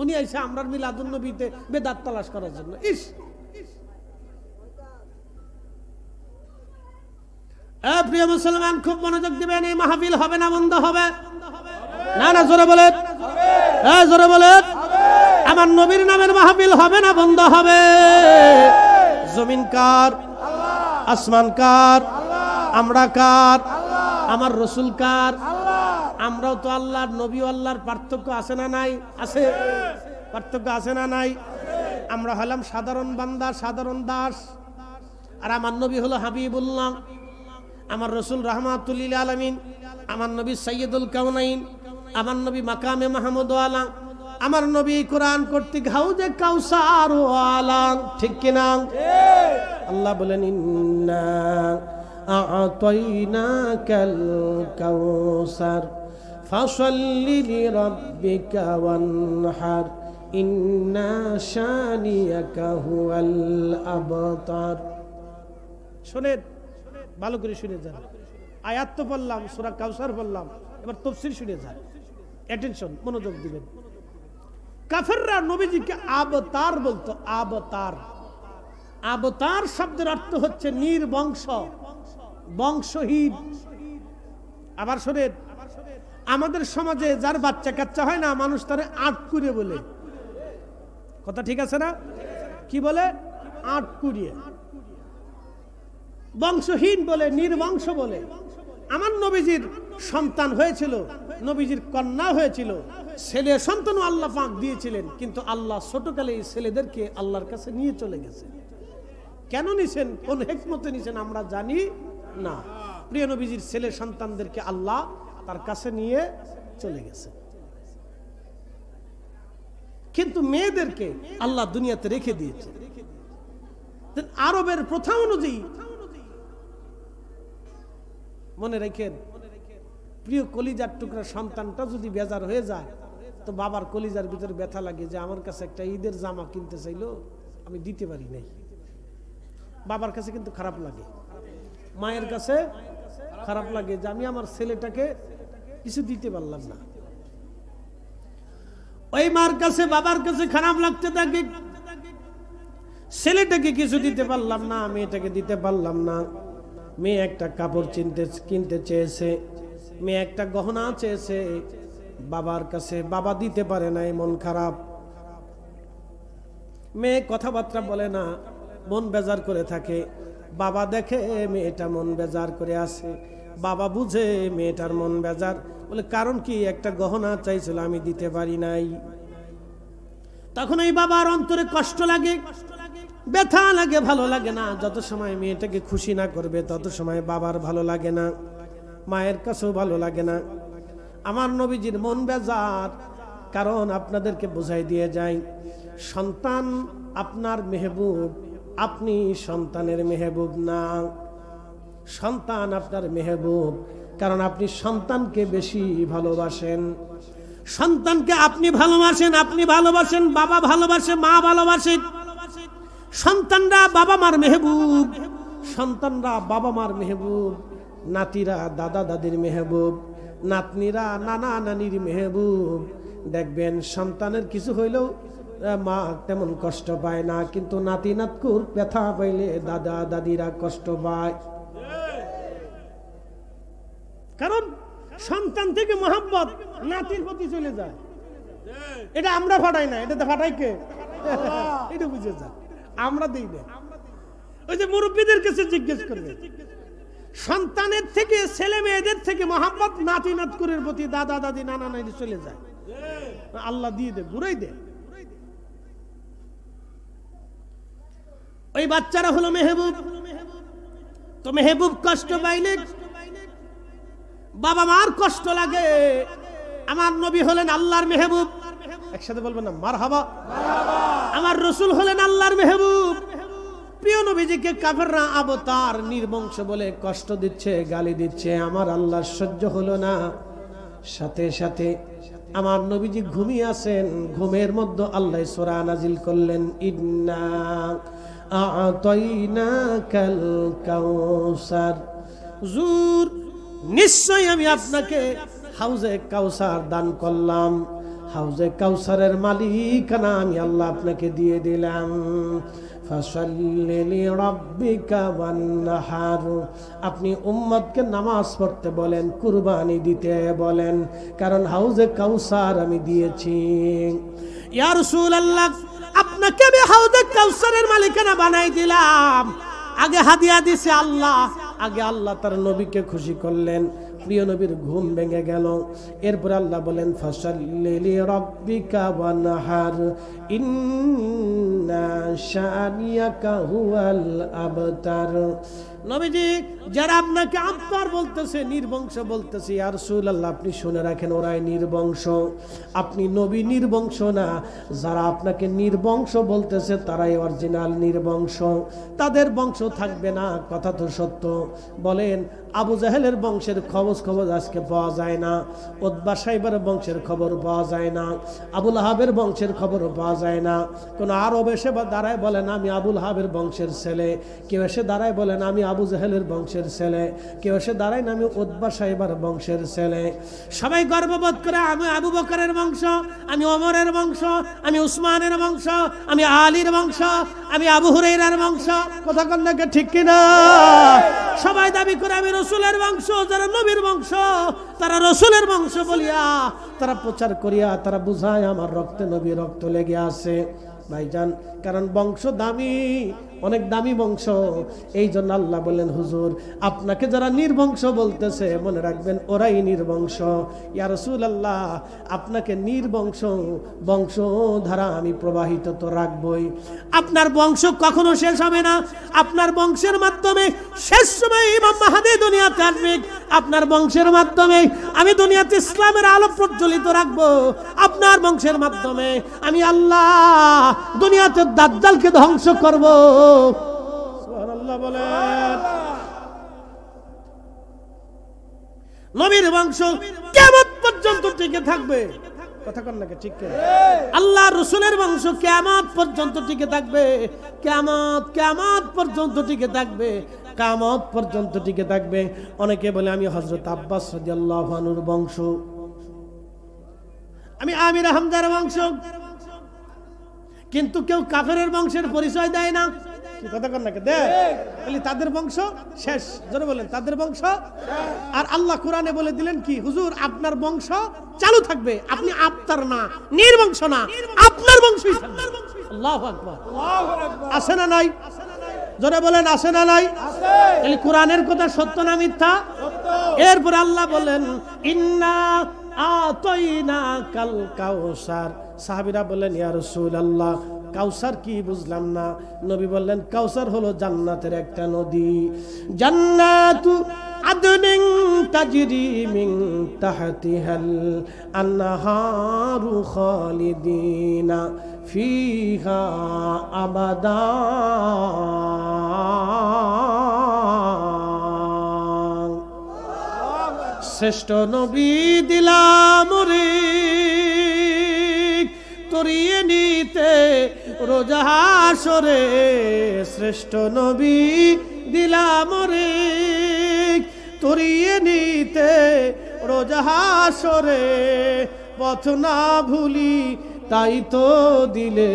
উনি আইসা আমরার মিলাদুন নবীতে বেদাত তালাশ করার জন্য। ইস, প্রিয় মুসলমান, খুব মনোযোগ দিবেন। এই মাহফিল হবে না বন্ধ হবে? না না, জোরে বলেন, জোরে বলেন। আমার নবীর নামের মাহফিল হবে না বন্ধ হবে? জমিন কার? আসমান কার? আমরা কার? আমার রসুল কার? আমরাও তো আল্লাহর, নবী আল্লাহর। পার্থক্য আছে না নাই? আছে। পার্থক্য আছে না নাই? আমরা হলাম সাধারণ বান্দা, সাধারণ দাস, আর আমার নবী হলো হাবিবুল্লাহ, আমার রসুল রাহমাতুল লিল আলামিন, আমার নবী সাইয়্যিদুল কাউনাইন, আমার নবী মাকামে মাহমুদ ওয়ালা, আমার নবী কোরআন কর্তৃক হাউজে কাউসার ওয়ালা। ঠিক কিনা? আল্লাহ বলেন, ইন্না আ'তাইনাকাল কাউসার ফাসাল্লি লিরাব্বিকা ওয়ানহার ইন্না শানিয়াকা হুয়াল আবতার। শুনেন, ভালো করে শুনে যান। আয়াত তো বললাম, সূরা কাউসার বললাম, এবার তাফসীর শুনে যান। অ্যাটেনশন, মনোযোগ দিবেন। কাফেররা নবীজিকে আবতার বলতো। আবতার, আবতার শব্দের অর্থ হচ্ছে নির্বংশ, বংশহীন। আবার শোনেন, আমাদের সমাজে যার বাচ্চা কাচ্চা হয় না, মানুষ তারে আটকুড়ে বলে। কথা ঠিক আছে না? কি বলে? আটকুড়িয়ে। বংশহীন বলে, নির্বংশ বলে। আমার নবীজির সন্তান হয়েছিল, নবীজির কন্যা হয়েছিল, ছেলে সন্তানও আল্লাহ পাক দিয়েছিলেন, কিন্তু আল্লাহ ছোটকালে এই ছেলেদেরকে আল্লাহর কাছে নিয়ে চলে গেছে। কেন নিছেন, কোন হিকমতে নিছেন আমরা জানি না। প্রিয় নবীজির ছেলে সন্তানদেরকে আল্লাহ তার কাছে নিয়ে চলে গেছে, কিন্তু মেয়েদেরকে আল্লাহ দুনিয়াতে রেখে দিয়েছে। আরবের প্রথা অনুযায়ী, মনে রাখেন, প্রিয় কলিজার টুকরা সন্তানটা যদি বেজার হয়ে যায়, তো বাবার কলিজার ভিতরে ব্যথা লাগে যে আমার কাছে একটা ঈদের জামা কিনতে চাইলো, আমি দিতে পারি নাই। বাবার কাছে কিন্তু খারাপ লাগে, মায়ের কাছে খারাপ লাগে যে আমি আমার ছেলেটাকে কিছু দিতে পারলাম না। ওই মার কাছে, বাবার কাছে খারাপ লাগতে থাকে, ছেলেটাকে কিছু দিতে পারলাম না, মেয়েটাকে দিতে পারলাম না। মেয়ে একটা কাপড় কিনতে চেয়েছে, মেয়ে একটা গহনা চেয়েছে বাবার কাছে, বাবা দিতে পারে না, মন খারাপ। মেয়ে কথাবার্তা বলে না, মন বেজার করে থাকে। বাবা দেখে মেয়েটা মন বেজার করে আসে, বাবা বুঝে মেয়েটার মন বেজার, বলে কারণ কি, একটা গহনা চাইছিল আমি দিতে পারি নাই। তখন এই বাবার অন্তরে কষ্ট লাগে, ব্যথা লাগে, ভালো লাগে না। যত সময় মেয়েটাকে খুশি না করবে তত সময় বাবার ভালো লাগে না, মায়ের কাছেও ভালো লাগে না। আমার নবীজির মন বেজার, কারণ আপনাদেরকে বোঝাই দিয়ে যাই, সন্তান আপনার মেহবুব, আপনি সন্তানের মেহবুব না। সন্তান আপনার মেহবুব, কারণ আপনি সন্তানকে বেশি ভালোবাসেন। সন্তানকে আপনি ভালোবাসেন, আপনি ভালোবাসেন, বাবা ভালোবাসে, মা ভালোবাসে। সন্তানরা বাবা মার মেহবুব, সন্তানরা বাবা মার মেহবুব, নাতিরা দাদা দাদির মেহবুব, নাতনিরা নানা নানির মেহবুব। দেখবেন সন্তানের কিছু হইলেও মা তেমন কষ্ট পায় না, কিন্তু নাতি নাতকুর ব্যথা পাইলে দাদা দাদিরা কষ্ট পায়। কারণ সন্তান থেকে মহব্বত নাতির প্রতি চলে যায়। এটা আমরা ফাটাই না, এটা ফাটাই কে? এটা বুঝে যায়, আমরা দিই না। ওই যে মুরব্বীদের কাছে জিজ্ঞেস করবে, সন্তানের থেকে, ছেলে মেয়েদের থেকে মহব্বত নাতি নাতকুরের প্রতি, দাদা দাদি নানা নানি চলে যায়। আল্লাহ দিয়ে দে, ঘুরাই দে। ওই বাচ্চারা হলো মেহবুব। তো মেহবুব কষ্ট পাইলে বাবা মার কষ্ট লাগে। আমার নবী হলেন আল্লাহর মেহবুব, একসাথে বলবেন না মারহাবা। আমার রসুল হলেন আল্লাহর মেহবুব। প্রিয় নবীজিকে কাফেররা আবতার, নির্বংশ বলে কষ্ট দিচ্ছে, গালি দিচ্ছে। আমার আল্লাহ সহ্য হলো না, সাথে সাথে আমার নবীজি ঘুমিয়ে আছেন, ঘুমের মধ্যে আল্লাহ সূরা নাজিল করলেন, ইন্না আ'তাইনাকাল কাউসার, হুজুর নিশ্চয় আমি আপনাকে হাউজে কাউসার দান করলাম, হাউজে কাউসারের মালিকানা আমি আল্লাহ আপনাকে দিয়ে দিলাম। ফাসাল্লি লিরাব্বিকা ওয়ানহার, আপনি উম্মতকে নামাজ পড়তে বলেন, কুরবানি দিতে বলেন, কারণ হাউজে কাউসার আমি দিয়েছি। ইয়া রাসূলুল্লাহ, আপনাকে আমি হাউজে কাউসারের মালিকানা বানাই দিলাম। আগে হাদিয়া দিছে আল্লাহ, আগে আল্লাহ তার নবীকে খুশি করলেন, প্রিয় নবীর ঘুম ভেঙে গেল। এরপর আল্লাহ বলেন, ফাসাল্লি লিরাব্বিকা ওয়ানহার ইন্না শানিয়াকা হুয়াল আবতার। নবীজি যারা আপনাকে আবতার বলতেছে, নির্বংশ বলতেছে, ইয়া রাসূলুল্লাহ আপনি শুনে রাখেন, ওরাই নির্বংশ, আপনি নবী নির্বংশ না। যারা আপনাকে নির্বংশ বলতেছে তারাই অরিজিনাল নির্বংশ, তাদের বংশ থাকবে না, কথা তো সত্য। বলেন আবু জাহেলের বংশের খবর আজকে পাওয়া যায় না, উতবা সাইবার বংশের খবর পাওয়া যায় না, আবুল আহাবের বংশের খবর পাওয়া যায় না। কোন আরব এসে দাঁড়ায় বলেন আমি আবুল আহাবের বংশের ছেলে, কেউ এসে দাঁড়ায় বলেন আমি আবু জাহেলের বংশের ছেলে, কেউ এসে দাঁড়ায় না আমি উতবা সাইবার বংশের ছেলে। সবাই গর্ববোধ করে আমি আবু বকরের বংশ, আমি ওমরের বংশ, আমি উসমানের বংশ, আমি আলীর বংশ, আমি আবু হুরায়রার বংশ। কথা কন্যাকে ঠিক কিনা? সবাই দাবি করে আমি রসুলের বংশ। যারা নবীর বংশ তারা রসুলের বংশ বলিয়া তারা প্রচার করিয়া তারা বুঝায় আমার রক্তে নবী রক্ত লেগে আছে। ভাইজান, কারণ বংশ দামি, অনেক দামি বংশ। এই জন্য আল্লাহ বললেন, হুজুর আপনাকে যারা নির্বংশ বলতেছে মনে রাখবেন ওরাই নির্বংশ। ইয়া রাসূলুল্লাহ আপনাকে নির্বংশ বংশধারা আমি প্রবাহিত তো রাখবই। আপনার বংশ কখনো শেষ হবে না, আপনার বংশের মাধ্যমে শেষ সময় ইমাম মাহদী দুনিয়াতে আসবে, আপনার বংশের মাধ্যমে আমি দুনিয়াতে ইসলামের আলো প্রজ্বলিত রাখবো, আপনার বংশের মাধ্যমে আমি আল্লাহ দুনিয়াতে দাজ্জালকে ধ্বংস করব। সুবহানাল্লাহ বলেন। নবীর বংশ কিয়ামত পর্যন্ত টিকে থাকবে। কথা কন নাকি ঠিক করে? আল্লাহ রাসূলের বংশ কিয়ামত পর্যন্ত টিকে থাকবে, কিয়ামত পর্যন্ত টিকে থাকবে, কিয়ামত পর্যন্ত টিকে থাকবে। অনেকে বলে আমি হযরত আব্বাস রাদিয়াল্লাহু আনহুর বংশ, আমি আমির হামজার বংশ, কিন্তু কেউ কাফেরের বংশের পরিচয় দেয় না। কি কথা কন নাকি? দেয়। তাহলে তাদের বংশ শেষ। জোরে বলেন তাদের বংশ। আর আল্লাহ কোরআনে বলে দিলেন কি, হুজুর আপনার বংশ চালু থাকবে, আপনি আবতার না, নির্বংশ না, আপনার বংশই থাকবে। আল্লাহু আকবার। আছে না নাই? জোরে বলেন আছে না নাই? তাহলে কোরআনের কথা সত্য না মিথ্যা? এরপর আল্লাহ বলেন, ইন্না আ'তাইনাকাল কাউসার। সাহাবীরা বললেন, ইয়া রাসূলুল্লাহ কাউসার কি? বুঝলাম না। নবী বললেন, কাউসার হলো জান্নাতের একটা নদী, জান্নাতু আদনিন তাজরি মিন তাহতিহাল আনহারু খালিদিনা ফিহা আবাদা। শ্রেষ্ঠ নবী দিলাম রে তরিয়ে নিতে রোজা হাসরে, শ্রেষ্ঠ নবী দিলাম রে তরিয়ে নিতে রোজা হাসরে, পথ না ভুলি তাই তো দিলে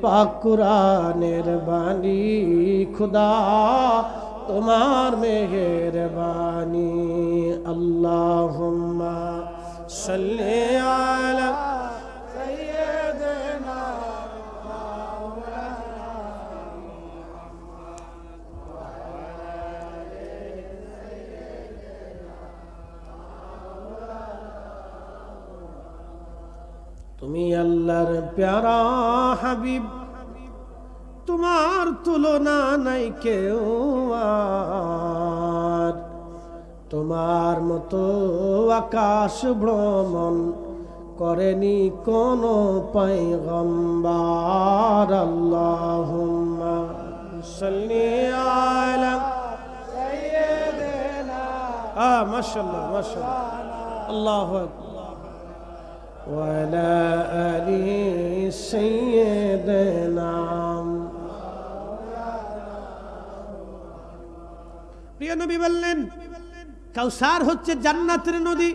পাক কুরআনের বাণী, খুদা তোমার মেহেরবানি। আল্লাহুম্মা সাল্লি আলা সাইয়্যিদিনা তুমি আল্লাহর প্যারা হাবিব, তোমার তুলনা নাই কেউ আর, তোমার মতো আকাশ ভ্রমণ করেনি কোন পয়গম্বর। আল্লাহুম্মা সাল্লি আলা সাইয়্যিদিনা। মাশাআল্লাহ মাশাআল্লাহ। আল্লাহু আকবার ওয়া আলা আলি সাইয়্যিদিনা। প্রিয় নবী বললেন কাউসার হচ্ছে জান্নাতের নদী,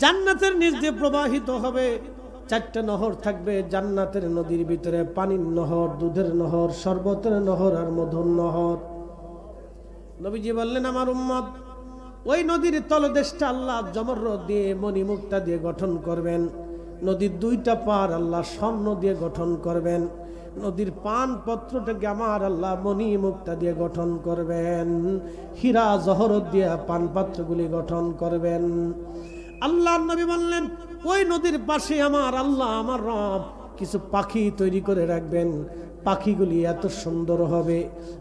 জান্নাতের নিচ দিয়ে প্রবাহিত হবে। 4টা নহর থাকবে জান্নাতের নদীর ভিতরে, পানির নহর, দুধের নহর, শরবতের নহর আর মধুর নহর। নবীজি বললেন আমার উম্মত ওই নদীর তলদেশটা আল্লাহ জমররদ দিয়ে মণিমুক্তা দিয়ে গঠন করবেন। নদীর 2টা পার আল্লাহ স্বর্ণ দিয়ে গঠন করবেন। নদীর পান পত্রটাকে আমার আল্লাহ মণিমুক্তা দিয়ে গঠন করবেন। হীরা জহরত দিয়ে পান পাত্রগুলি গঠন করবেন। আল্লাহর নবী বললেন ওই নদীর পাশে আমার আল্লাহ আমার রব কিছু পাখি তৈরি করে রাখবেন। পাখিগুলি এত সুন্দর হবে,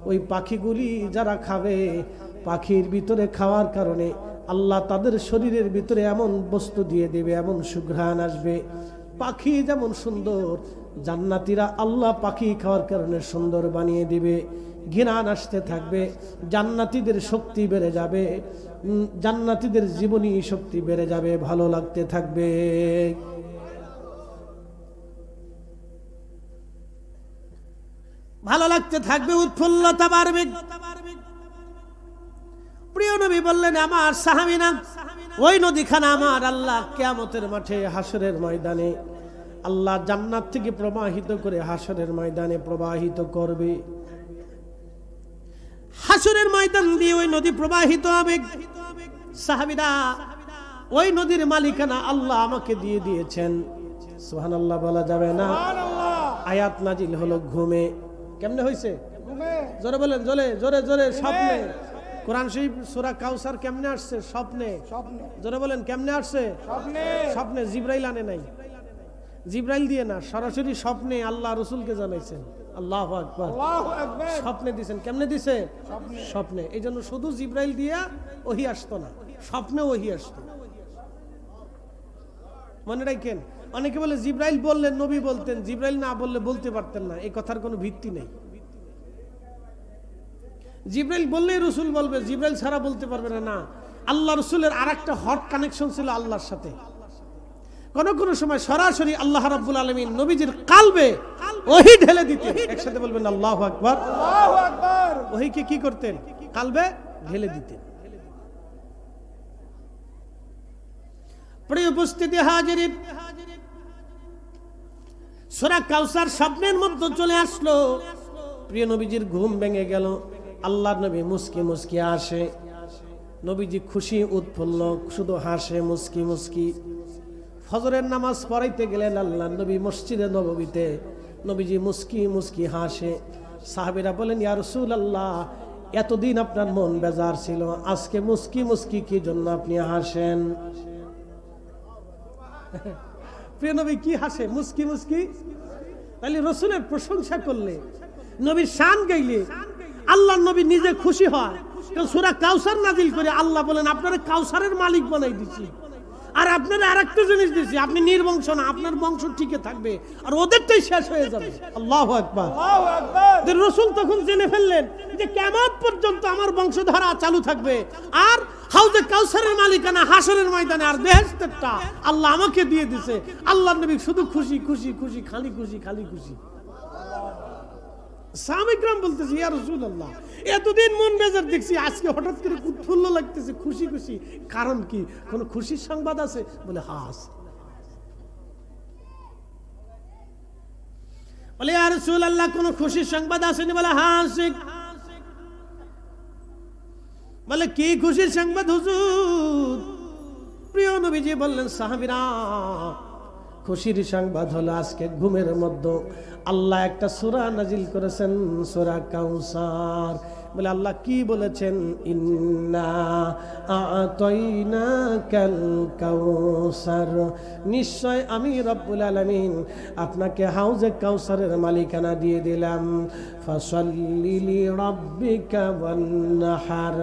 ওই পাখিগুলি যারা খাবে, পাখির ভিতরে খাওয়ার কারণে আল্লাহ তাদের শরীরের ভিতরে এমন বস্তু দিয়ে দেবে, এমন সুঘ্রাণ আসবে। পাখি যেমন সুন্দর, জান্নাতীরা আল্লাহ পাখি খাওয়ার কারণে সুন্দর বানিয়ে দিবে। ঘ্রাণ আসতে থাকবে, জান্নাতীদের শক্তি বেড়ে যাবে, জান্নাতীদের জীবনী শক্তি বেড়ে যাবে, ভালো লাগতে থাকবে। ভালো লাগতে থাকবে, উৎফুল্লতা বাড়বে। প্রিয় নবী বললেন আমার সাহাবীরা ওই নদীখানা আমার আল্লাহ কিয়ামতের মাঠে হাসরের ময়দানে আল্লাহ জান্নাত থেকে প্রবাহিত করে হাসরের ময়দানে প্রবাহিত করবে। হাসরের ময়দান দিয়ে ওই নদী প্রবাহিত হবে। সাহাবীরা ওই নদীর মালিকানা আল্লাহ আমাকে দিয়ে দিয়েছেন। সুবহানাল্লাহ বলা যাবে না? আয়াত নাজিল হলো ঘুমে। কেমনে হইছে? জোরে বলেন, জোরে জোরে জোরে। স্বপ্নে। কোরআন শরীফ সূরা কাউসার কেমনে আসছে? স্বপ্নে। জোরে বলেন কেমনে আসছে? স্বপ্নে। স্বপ্নে। জিবরাইল আনে নাই, জিবরাইল দিয়ে না, সরাসরি স্বপ্নে আল্লাহ রাসূলকে জানাইছেন। আল্লাহু আকবার। স্বপ্নে দিয়েছেন। কেমনে দিছে? স্বপ্নে। এই জন্য শুধু জিবরাইল দিয়া ওহী আসতো না, স্বপ্নে ওহী আসতো। মনে রাখেন, অনেকে বলে জিবরাইল বললেন নবী বলতেন, জিবরাইল না বললে বলতে পারতেন না। এই কথার কোনো ভিত্তি নেই। জিবরাইল বললেই রসুল বলবে, জিবরাইল ছাড়া বলতে পারবে না। না, আল্লাহ রসুলের আর একটা হট কানেকশন ছিল আল্লাহর সাথে। কোন কোন সময় সরাসরি আল্লাহ রাব্বুল আলামিন নবীজির কালবে ওহী ঢেলে দিতেন। একসাথে বলবেন আল্লাহু আকবার। আল্লাহু আকবার। ওহীকে কি করতেন? কালবে ঢেলে দিতেন। প্রিয় উপস্থিতি হাজিরিন, সূরা কাউসার স্বপ্নের মধ্যে চলে আসলো। প্রিয় নবীজির ঘুম ভেঙে গেল। আল্লাহর নবী মুস্কি মুস্কি আসে। নবীজি খুশি উৎফুল্ল, শুধু হাসে মুস্কি মুস্কি। ফজরের নামাজ পড়াইতে গেলেন আল্লাহর নবী মসজিদে নববীতে। নবীজি মুস্কি মুস্কি হাসে। সাহাবীরা বলেন ইয়া রাসূলুল্লাহ, এতদিন আপনার মন বেজার ছিল, আজকে মুস্কি মুস্কি কি জন্য আপনি হাসেন? প্রিয় নবী কি হাসে? মুস্কি মুস্কি। তাহলে রসুলের প্রশংসা করলে, নবীর শান গাইলে আল্লাহর নবী নিজে খুশি হয়। সূরা কাউসার নাজিল করে আল্লাহ বলেন আপনারা কাউসারের মালিক বানাই দিছি, আর আপনারা আরেকটা জিনিস দিছি, আপনি নির্বংশ না, আপনার বংশ টিকে থাকবে, আর ওদেরটাই শেষ হয়ে যাবে। আল্লাহু আকবার। আল্লাহু আকবার। রাসূল তখন জেনে ফেললেন যে কিয়ামত পর্যন্ত আমার বংশধারা চালু থাকবে, আর হাউজে কাউসারের মালিকানা হাসরের ময়দানে আর বেহেশতেরটা আল্লাহ আমাকে দিয়ে দিয়েছে। আল্লাহর নবী শুধু খুশি খুশি খুশি, খালি খুশি খালি খুশি। সাহাবায়ে বলতেছে ইয়া রাসূলুল্লাহ, এতদিন মন বেজার দেখছি, আজকে হঠাৎ করে উৎফুল্ল লাগতেছে, খুশি খুশি, কারণ কি? কোন খুশির সংবাদ আছে? বলে হাস। বলে ইয়া রাসূলুল্লাহ, কোন খুশির সংবাদ আসেনি? বলে হাস। বলে কি খুশির সংবাদ হুজুর? প্রিয় নবীজি বললেন সাহাবীরা, খুশির সংবাদ হলো আজকে ঘুমের মধ্যে আল্লাহ একটা সূরা নাজিল করেছেন, সূরা কাউসার। বলে আল্লাহ কি বলেছেন? ইন্না আ'তাইনাকাল কাউসার, নিশ্চয় আমি রব্বুল আলামিন আপনাকে হাউজে কাউসারের মালিকানা দিয়ে দিলাম। ফাসাল্লি লিরাব্বিকা ওয়ানহার,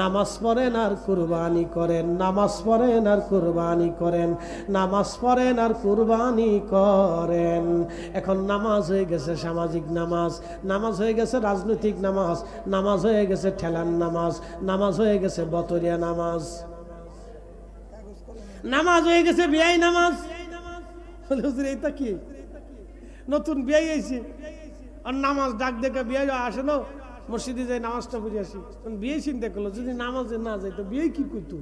নামাজ পড়েন আর কুরবানি করেন, নামাজ পড়েন আর কুরবানি করেন, নামাজ পড়েন আর কুরবানি করেন। এখন নামাজ হয়ে গেছে সামাজিক নামাজ, নামাজ হয়ে গেছে রাজনৈতিক নামাজ, নামাজ হয়ে গেছে ঠেলান নামাজ, নামাজ হয়ে গেছে বতরিয়া নামাজ। নামাজ হয়ে গেছে বিয়াই নামাজ। হুজুর এইটা কি নতুন বিয়াই আইছে আর নামাজ ডাক দেখে বিয়াই আসে না, মসজিদে যাই নামাজটা পড়ে আসি। বিয়ে চিন্তা করলো যদি নামাজে না যাই তো বিয়ে কি কইতো,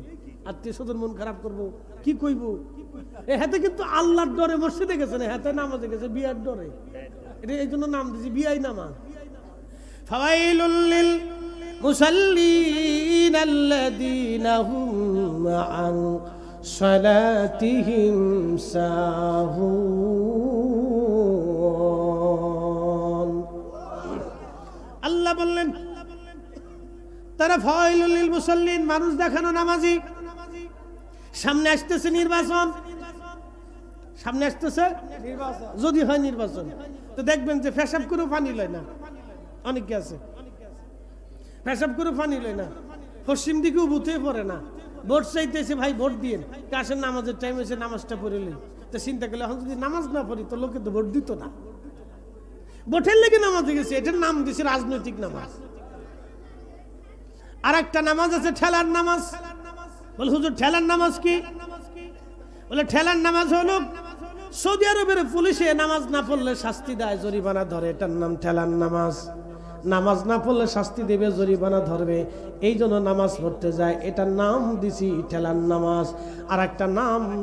আত্মীয় স্বজন মন খারাপ করবো, কি কইব। হাতে কিন্তু আল্লাহর ডরে মসজিদে গেছে না, হাতে নামাজে গেছে বিয়ার ডরে। এটা এই জন্য নাম দিয়েছি বিয়াই নামাজ। ফাওয়াইলুল লিল মুসাল্লিন আল্লাযীনা হুম আন সালাতিহিম সাহুন। আল্লাহ বললেন তারা ফাওয়াইলুল লিল মুসাল্লিন, মানুষ দেখানো নামাজি। সামনে আসতেছে নির্বাচন, সামনে আসতেছে যদি হয় নির্বাচন, তো দেখবেন যে পেশাব করে পানি লয় না, অনেকে আছে পেশাব করে পানি লয় না, পশ্চিম দিকেও বুথে পড়ে না, ভোট চাইতেছে ভাই ভোট দিয়ে কাশের নামাজের টাইম এসে নামাজটা পড়ে লই। তো চিন্তা করলে এখন যদি নামাজ না পড়ি তো লোকে তো ভোট দিত না, ভোটের লেগে নামাজে গেছে, এটার নাম দিছে রাজনৈতিক নামাজ। আর একটা নামাজ আছে ঠেলার নামাজ। বলে হুজুর ঠেলার নামাজ কি? বলে ঠেলার নামাজ হলো সৌদি আরবের পুলিশে নামাজ না পড়লে শাস্তি দেয়, জরিমানা ধরে, এটার নাম ঠেলার নামাজ। নামাজ না পড়লে শাস্তি দেবে, জরিমানা ধরবে, এই জন্য নামাজ পড়তে যায়, এটার নাম দিছি ঠেলার নামাজ। আর একটা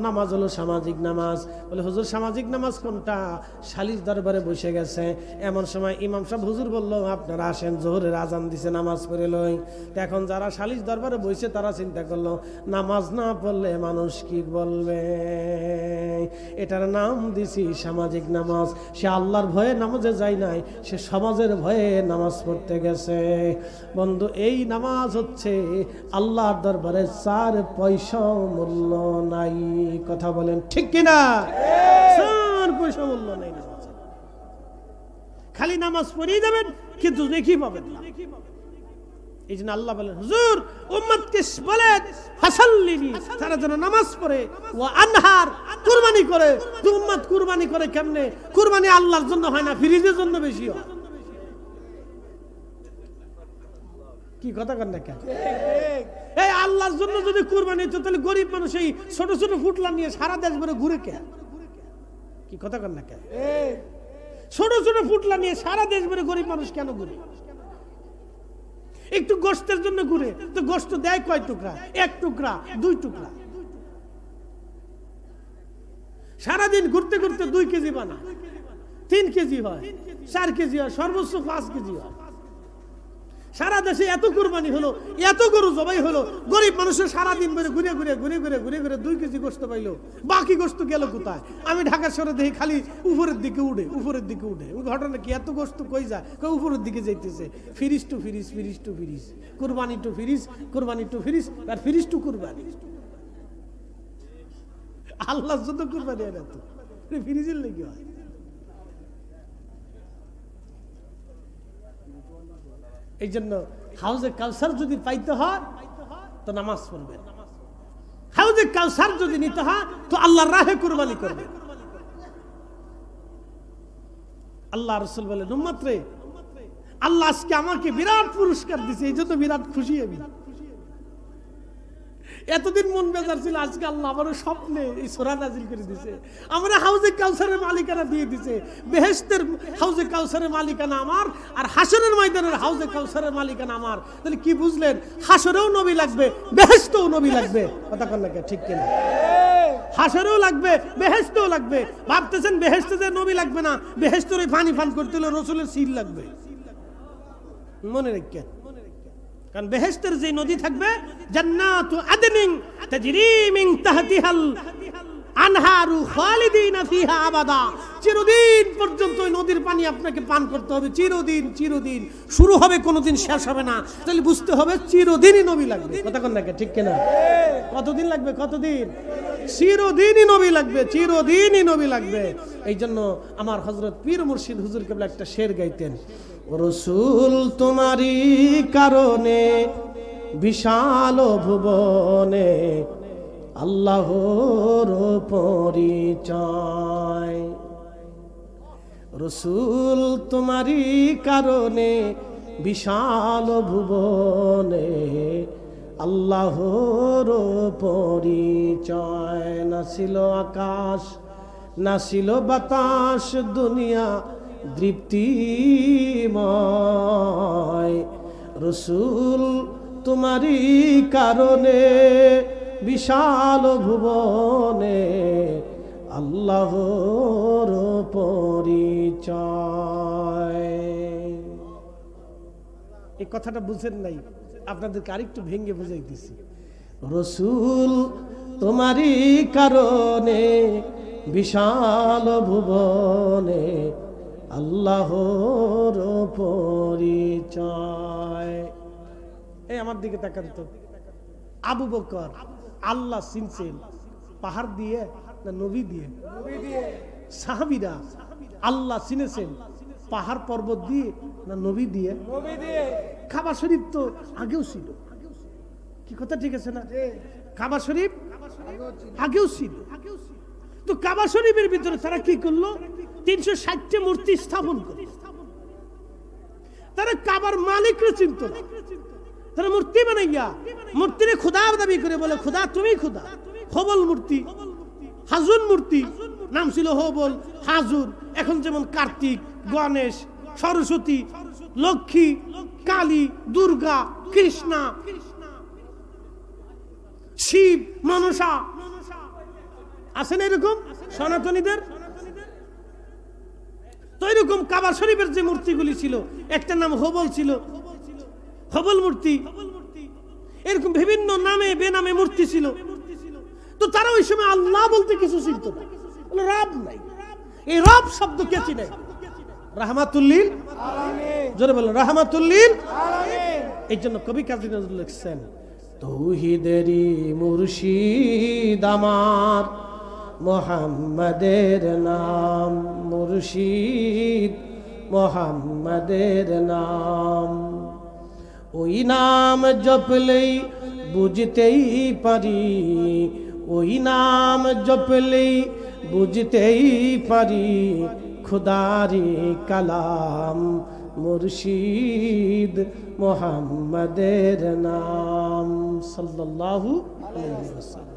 নামাজ হলো সামাজিক নামাজ। বলে হুজুর সামাজিক নামাজ কোনটা? সালিশ দরবারে বসে গেছে, এমন সময় ইমাম সাহেব হুজুর বললো আপনারা আসেন, জোহরের আজান দিছে, নামাজ পড়ে লই। তো এখন যারা সালিশ দরবারে বসে তারা চিন্তা করলো নামাজ না পড়লে মানুষ কি বলবে, এটার নাম দিছি সামাজিক নামাজ। সে আল্লাহর ভয়ে নামাজে যায় নাই, সে সমাজের ভয়ে নামাজ পড়তে গেছে। বন্ধু এই নামাজ হচ্ছে আল্লাহর দরবারে 4 পয়সা মূল্য নাই। কথা বলেন ঠিক কিনা? 4 পয়সা মূল্য নাই নামাজ। খালি নামাজ পড়েই যাবেন কিন্তু দেখি পাবেন না। এই জন্য আল্লাহ বলেন হুজুর উম্মতকে বলেন ফাসাল্লিনি, তারা যেন নামাজ পড়ে, ওয়া আনহার, কুরবানি করে। তো উম্মত কুরবানি করে কেমনে? কুরবানি আল্লাহর জন্য হয় না, ফিরিজের জন্য বেশি হয়। কি কথা কন না কেন? এই আল্লাহর জন্য যদি কুরবানি হতো তাহলে গরিব মানুষ এই ছোট ছোট ফুটলা নিয়ে সারা দেশ ভরে ঘুরে কে? কি কথা কন না কেন? ছোট ছোট ফুটলা নিয়ে সারা দেশ ভরে গরিব মানুষ কেন ঘুরে? একটু গোশতের জন্য ঘুরে, তো গোশত দেয় কয় টুকরা? 1 টুকরা, 2 টুকরা। সারাদিন ঘুরতে ঘুরতে 2 কেজি বানা, 3 কেজি হয়, 4 কেজি হয়, সর্বোচ্চ 5 কেজি হয়। সারা দেশে এত কুরবানি হলো, এত গরু জবাই হলো, গরিব মানুষের সারাদিন ধরে ঘুরে ঘুরে ঘুরে ঘুরে ঘুরে ঘুরে 2 কেজি গোশত পাইলো, বাকি গোশত গেল কোথায়? আমি ঢাকা শহরে দেখি খালি উপরের দিকে উঠে, উপরের দিকে উঠে। ওই ঘটনা কি? এত গোশত কই যায়? উপরের দিকে যাইতেছে। Fridge to fridge, fridge to fridge, কুরবানি টু ফ্রিজ, কুরবানি টু ফ্রিজ, আর ফ্রিজ টু কুরবানি। আল্লাহর জন্য কুরবানি হয় না তো, ফ্রিজের লেগে হয়। এই জন্য হাউজে কাউসার যদি পাইতে হয় তো নামাজ পড়বেন, হাউজে কাউসার যদি নিতে হয় তো আল্লাহর রাহে কুরবানি করবেন। আল্লাহ রাসূল বলেন উম্মত রে, আল্লাহ আজকে আমাকে বিরাট পুরস্কার দিয়েছে, এই জন্য বিরাট খুশি আমি। এতদিন মন বেজার ছিল, আজকে আল্লাহ আমারও স্বপ্নে এই সূরা নাজিল করে দিয়েছে, আমরা হাউজে কাউসারের মালিকানা দিয়ে দিয়েছে। বেহেশতের হাউজে কাউসারের মালিকানা আমার, আর হাসরের ময়দানের হাউজে কাউসারের মালিকানা আমার। তাহলে কি বুঝলেন? হাসরেও নবী লাগবে, বেহেশতেও নবী লাগবে। কথা কন না ঠিক কিনা? হাসরেও লাগবে, বেহেশতেও লাগবে। ভাবতেছেন বেহেশতে যে নবী লাগবে না, বেহেশতের ওই পানি পান করতে হলে রসুলের সিল লাগবে। মনে রাখেন, কারণ বেহেশতের যে নদী থাকবে, জান্নাতু আদনিন তাজরি মিন তাহতিহাল আনহারু খালিদিনা ফিহা আবাদা। চিরদিন পর্যন্ত ওই নদীর পানি আপনাকে পান করতে হবে, চিরদিন। চিরদিন শুরু হবে, কোনোদিন শেষ হবে না। তাহলে বুঝতে হবে চিরদিনই নবী লাগবে। কথা কন না ঠিক কিনা? কতদিন লাগবে? কতদিন? চিরদিনই নবী লাগবে, চিরদিনই নবী লাগবে। এই জন্য আমার হযরত পীর মুর্শিদ হুজুর কেবলা একটা শের গাইতেন, রসুল তোমারই কারণে বিশাল ভুবনে আল্লাহর পরিচয়। রসুল তোমারই কারণে বিশাল ভুবনে আল্লাহর পরিচয়। না ছিল আকাশ না ছিল বাতাস, দুনিয়া দীপ্তিময়, রসুল তোমারই কারণে বিশাল ভুবনে আল্লাহর পরিচয়। এই কথাটা বুঝেন নাই, আপনাদেরকে আরেকটু ভেঙে বুঝাইতেছি। রসুল তোমারই কারণে বিশাল ভুবনে আল্লাহর পরিচয়। এই আমার দিকে তাকান তো, আবু বকর আল্লাহ চিনছেন পাহাড় দিয়ে না নবী দিয়ে? সাহাবীরা আল্লাহ চিনেছেন পাহাড় পর্বত দিয়ে না নবী দিয়ে? কাবা শরীফ তো আগেও ছিল, কি কথা ঠিক আছে না? কাবা শরীফ আগেও ছিল। তো কাবা শরীফের ভিতরে তারা কি করলো? 360টা মূর্তি স্থাপন করলো। তারা কাবার মালিকরে চিনত না, তারা মূর্তি বানাইয়া মূর্তিরে খোদার দাবি করে বলে খোদা তুমি খোদা। হবল মূর্তি, হাজুন মূর্তি, নাম ছিল হবল হাজুর। এখন যেমন কার্তিক, গণেশ, সরস্বতী, লক্ষ্মী, কালী, দুর্গা, কৃষ্ণা, শিব, মনসা আছেন এরকম সনাতনীদের। তো এরকম কাবা শরীফের যে মূর্তিগুলি ছিল, একটা নাম হবল ছিল, হবল মূর্তি, এরকম বিভিন্ন নামে বেনামে মূর্তি ছিল। তো তারা ওই সময় আল্লাহ বলতে কিছু চিনত না, রব নাই। এই রব শব্দ কে চিনে? রাহমাতুল্লিল আলামিন, জোরে বলেন রাহমাতুল্লিল আলামিন। এই জন্য কবি কাজী নজরুল লিখছেন, তৌহিদেরই মুর্শিদ আমার মুহাম্মাদের নাম, মুর্শিদ মুহাম্মাদের নাম। ওই নাম জপলেই বুঝতেই পারি, ওই নাম জপলেই বুঝতেই পারি খুদারি কালাম, মুর্শিদ মুহাম্মাদের নাম সাল্লাল্লাহু আলাইহি ওয়াসাল্লাম।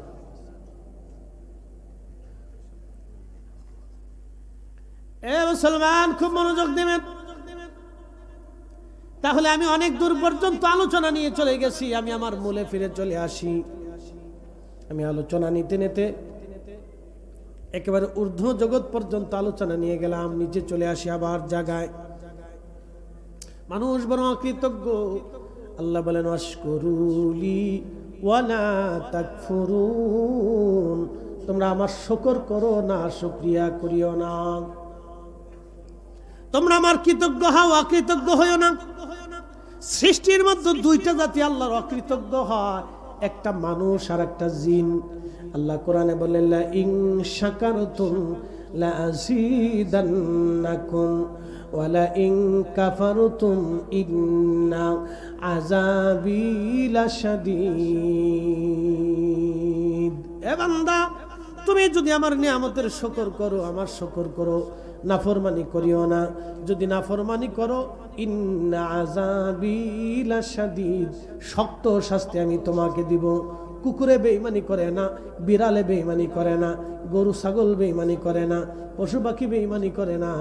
এ মুসলমান, খুব মনোযোগ দেবেন। তাহলে আমি অনেক দূর পর্যন্ত আলোচনা নিয়ে চলে গেছি, আমি আমার মূলে ফিরে চলে আসি। আমি আলোচনা নিতে নিতে একেবারে ঊর্ধ্ব জগৎ পর্যন্ত আলোচনা নিয়ে গেলাম, নিচে চলে আসি আবার জায়গায়। মানুষ বড় অকৃতজ্ঞ। আল্লাহ বলেন ওয়াশকুরুলি ওয়ালা তাকফুরুন, তোমরা আমার শুকর করো না, শুকরিয়া করিও না। তোমরা আমার কৃতজ্ঞ হও, অকৃতজ্ঞ হইও না। সৃষ্টির মধ্যে দুইটা জাতি আল্লাহর অকৃতজ্ঞ হয়, একটা মানুষ আর একটা জিন। আল্লাহ কোরআনে বলেন লা ইন শাকারতুম লা আযীদান্নাকুম ওয়া লা ইন কাফারতুম ইন্না আযাবি লাশাদীদ। এ বান্দা, তুমি যদি আমার নিয়ামতের শুকর করো, আমার শুকর করো, নাফরমানি করিও না। যদি নাফরমানি করো, ইন্না আযাবি লাশাদীদ, শক্ত শাস্তি আমি তোমাকে দিব। কুকুরে বেঈমানি করে না, বিড়ালে বেঈমানি করে না, গরু ছাগল বেঈমানি করে না, পশু পাখি বেঈমানি করে না।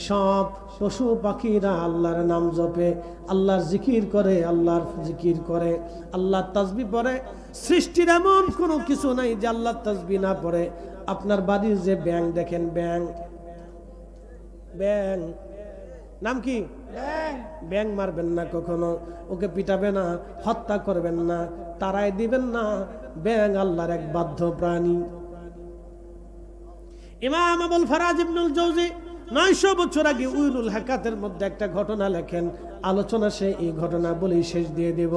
সব পশু পাখিরা আল্লাহর নাম জপে, আল্লাহর জিকির করে, আল্লাহর জিকির করে, আল্লাহর তাসবিহ পড়ে। সৃষ্টির এমন কোনো কিছু নাই যে আল্লাহর তাসবিহ না পড়ে। আপনার বাড়ির যে ব্যাং দেখেন, ব্যাং, ব্যাং নাম কি? ব্যাং মারবেন না কখনো, ওকে পিটাবে না, হত্যা করবেন না, তারাই দিবেন না। ব্যাং আল্লাহর এক বাধ্য প্রাণী। ইমাম আবুল ফারাজ ইবনুল জাওজি 900 বছর আগে উইলুল হাকাতের মধ্যে একটা ঘটনা লেখেন। আলোচনা সে এই ঘটনা বলেই শেষ দিয়ে দেব।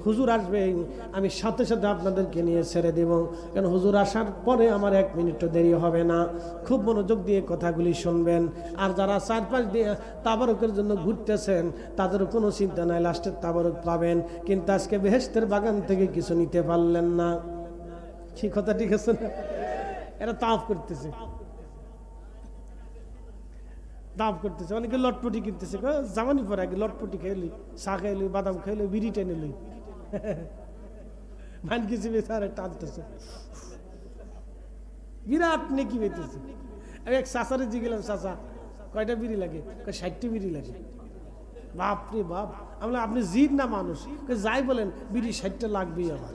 হুজুর আসবেন, আমি সাথে সাথে আপনাদেরকে নিয়ে ছেড়ে দেব, কারণ হুজুর আসার পরে আমার 1 মিনিটও দেরি হবে না। খুব মনোযোগ দিয়ে কথাগুলি শুনবেন। আর যারা চারপাশ দিয়ে তাবারকের জন্য ঘুরতেছেন, তাদেরও কোনো চিন্তা নাই, লাস্টের তাবারক পাবেন। কিন্তু আজকে বেহেশতের বাগান থেকে কিছু নিতে পারলেন না। কি কথা ঠিক আছে না? এরা তাওয়াফ করতেছে, দাম করতেছে, অনেকে লটপটি কিনতেছে। জামানি পরে আগে লটপটি খাইলি, চা খাইলি, বাদাম খাইলি, বিড়ি টেনে লই। মান কিছু বেচারে টানতেছে, বিরাট নেকি পেতেছে। আমি এক চাচারে জিগেলাম, চাচা কয়টা বিড়ি লাগে? 60টি বিড়ি লাগে। বাপরে বাপ! আমি আপনি জিদ না মানুষ? যাই বলেন, বিড়ি 60টা লাগবেই আমার।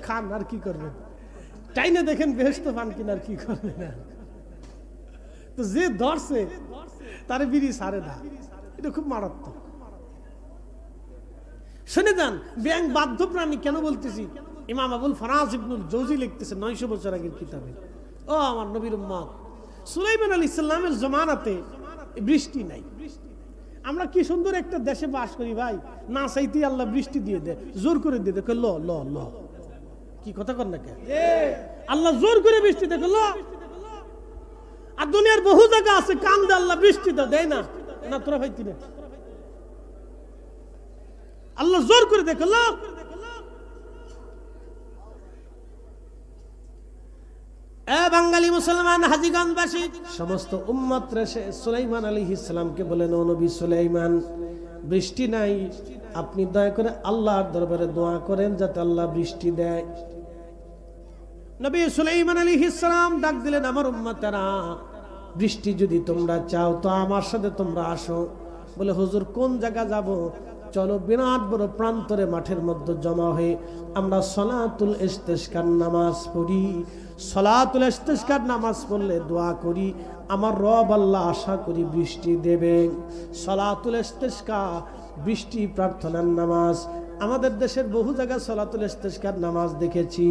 খান, আর কি করবেন? টাইনে দেখেন বেহেশত পান কিনা, আর কি করবেন? তো যে ধরছে তারে বিড়ি ছাড়ে না, এটা খুব মারাত্মক। শুনে যান, ব্যাং বাধ্য প্রাণী কেন বলতেছি? ইমাম আবুল ফারাজ ইবনুল জৌজি লিখতেছে 900 বছর আগের কিতাবে। ও আমার নবীর উম্মত, সুলাইমান আলাইহিস সালামের জমানাতে বৃষ্টি নাই। আমরা কি সুন্দর একটা দেশে বাস করি ভাই, না চাইতে আল্লাহ বৃষ্টি দিয়ে দেয়, জোর করে দিয়ে দেয়, ল ল ল। কি কথা কর না কেন? আল্লাহ জোর করে বৃষ্টি দেয়, ল। আর দুনিয়ার বহু জায়গা আছে কান্দে আল্লাহ বৃষ্টি দেয় না, না তোরা ভাই তিনে আল্লাহ জোর করে দেখো। বাঙালি মুসলমান হাজীগঞ্জবাসী সমস্ত উম্মত রেসে সুলাইমান আলাইহিস সালামকে বলেন, ও নবী সুলাইমান, বৃষ্টি নাই, আপনি দয়া করে আল্লাহর দরবারে দোয়া করেন যাতে আল্লাহ বৃষ্টি দেয়। নবী সুলাইমান আলাইহিস সালাম ডাক দিলেন, আমার উম্মতেরা, বৃষ্টি যদি তোমরা চাও তো আমার সাথে তোমরা আসো। বলে, হুজুর কোন জায়গা যাব? চলো বিরাট বড় প্রান্তরে মাঠের মধ্যে জমা হয়ে আমরা সলাতুল ইস্তিসকার নামাজ পড়ি। সলাতুল ইস্তিসকার নামাজ পড়লে দোয়া করি, আমার রব আল্লাহ আশা করি বৃষ্টি দেবেন। সলাতুল ইস্তিসকা বৃষ্টি প্রার্থনার নামাজ। আমাদের দেশের বহু জায়গায় সলাতুল ইস্তিসকার নামাজ দেখেছি।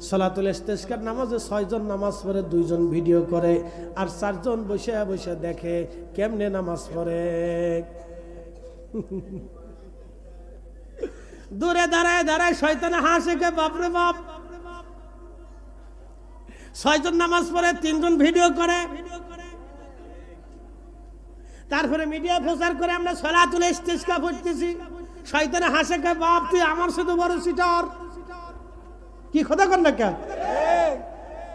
সলাতুল ইস্তিসকার নামাজে 6 জন নামাজ পড়ে, 2 জন ভিডিও করে, আর 4 জন বসে বসে দেখে কেমনে নামাজ পড়ে। দূরে দাঁড়ায় দাঁড়ায় শয়তানে হাসে, কে বাপরে বাপ। 6 জন নামাজ পড়ে, 3 জন ভিডিও করে, তারপরে মিডিয়া প্রচার করে আমরা সলাতুল ইস্তিসকা পড়তেছি। শয়তানে হাসে, কে বাপ, তুই আমার সাথে বড় সিটার। কি কথা কর না কেন?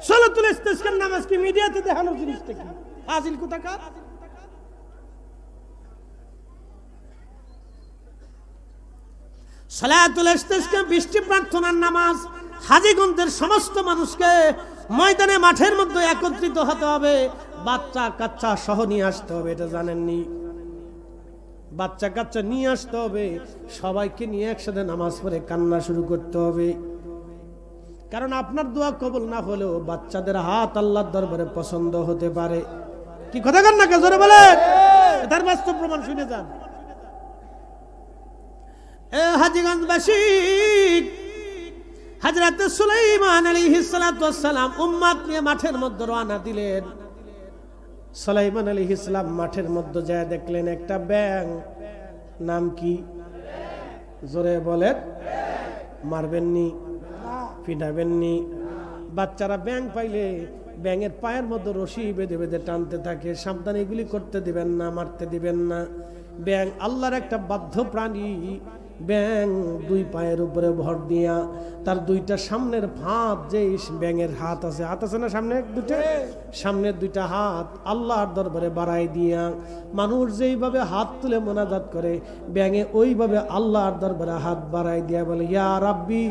সলাতুল ইস্তিসকার নামাজ কি মিডিয়াতে দেখানোর জিনিসটা কি? ফাজিল কোথাকার। সলাতুল ইস্তিসকা বৃষ্টি প্রার্থনার নামাজ। হাজীগঞ্জের সমস্ত মানুষকে ময়দানে মাঠের মধ্যে একত্রিত হতে হবে, বাচ্চা কাচ্চা সহ নিয়ে আসতে হবে। এটা জানেননি? বাচ্চা কাচ্চা নিয়ে আসতে হবে, সবাইকে নিয়ে একসাথে নামাজ পড়ে কান্না শুরু করতে হবে। কারণ আপনার দোয়া কবুল না হলেও বাচ্চাদের হাত আল্লাহর দরবারে পছন্দ হতে পারে। কি কথা কন না, কে জোরে বলেন? তার বাস্তব প্রমাণ শুনে যান। হাজীগঞ্জবাসী, হযরত সুলাইমান আলাইহিস সালাতু ওয়াস সালাম উম্মত নিয়ে মাঠের মধ্যে রওনা দিলেন। সুলাইমান আলাইহিস সালাম মাঠের মধ্যে যায় দেখলেন একটা ব্যাঙ। নাম কি? জোরে বলেন। মারবেননি, পিটাবেননি। বাচ্চারা ব্যাঙ পাইলে ব্যাঙের পায়ের মধ্যে রশি বেঁধে বেঁধে টানতে থাকে। সাবধান, এগুলি করতে দিবেন না, মারতে দিবেন না। ব্যাঙ আল্লাহর একটা বাধ্য প্রাণী। ব্যাঙ 2 পায়ের উপরে ভর দিয়া তার 2টা সামনের হাত, যে ব্যাঙের হাত আছে না সামনে 2টা, সামনের 2টা হাত আল্লাহর দরবারে বাড়াই দিয়া মানুষ যেইভাবে হাত তুলে মোনাজাত করে, ব্যাঙে ওইভাবে আল্লাহর দরবারে হাত বাড়াই দিয়া বলে, ইয়া রাব্বি,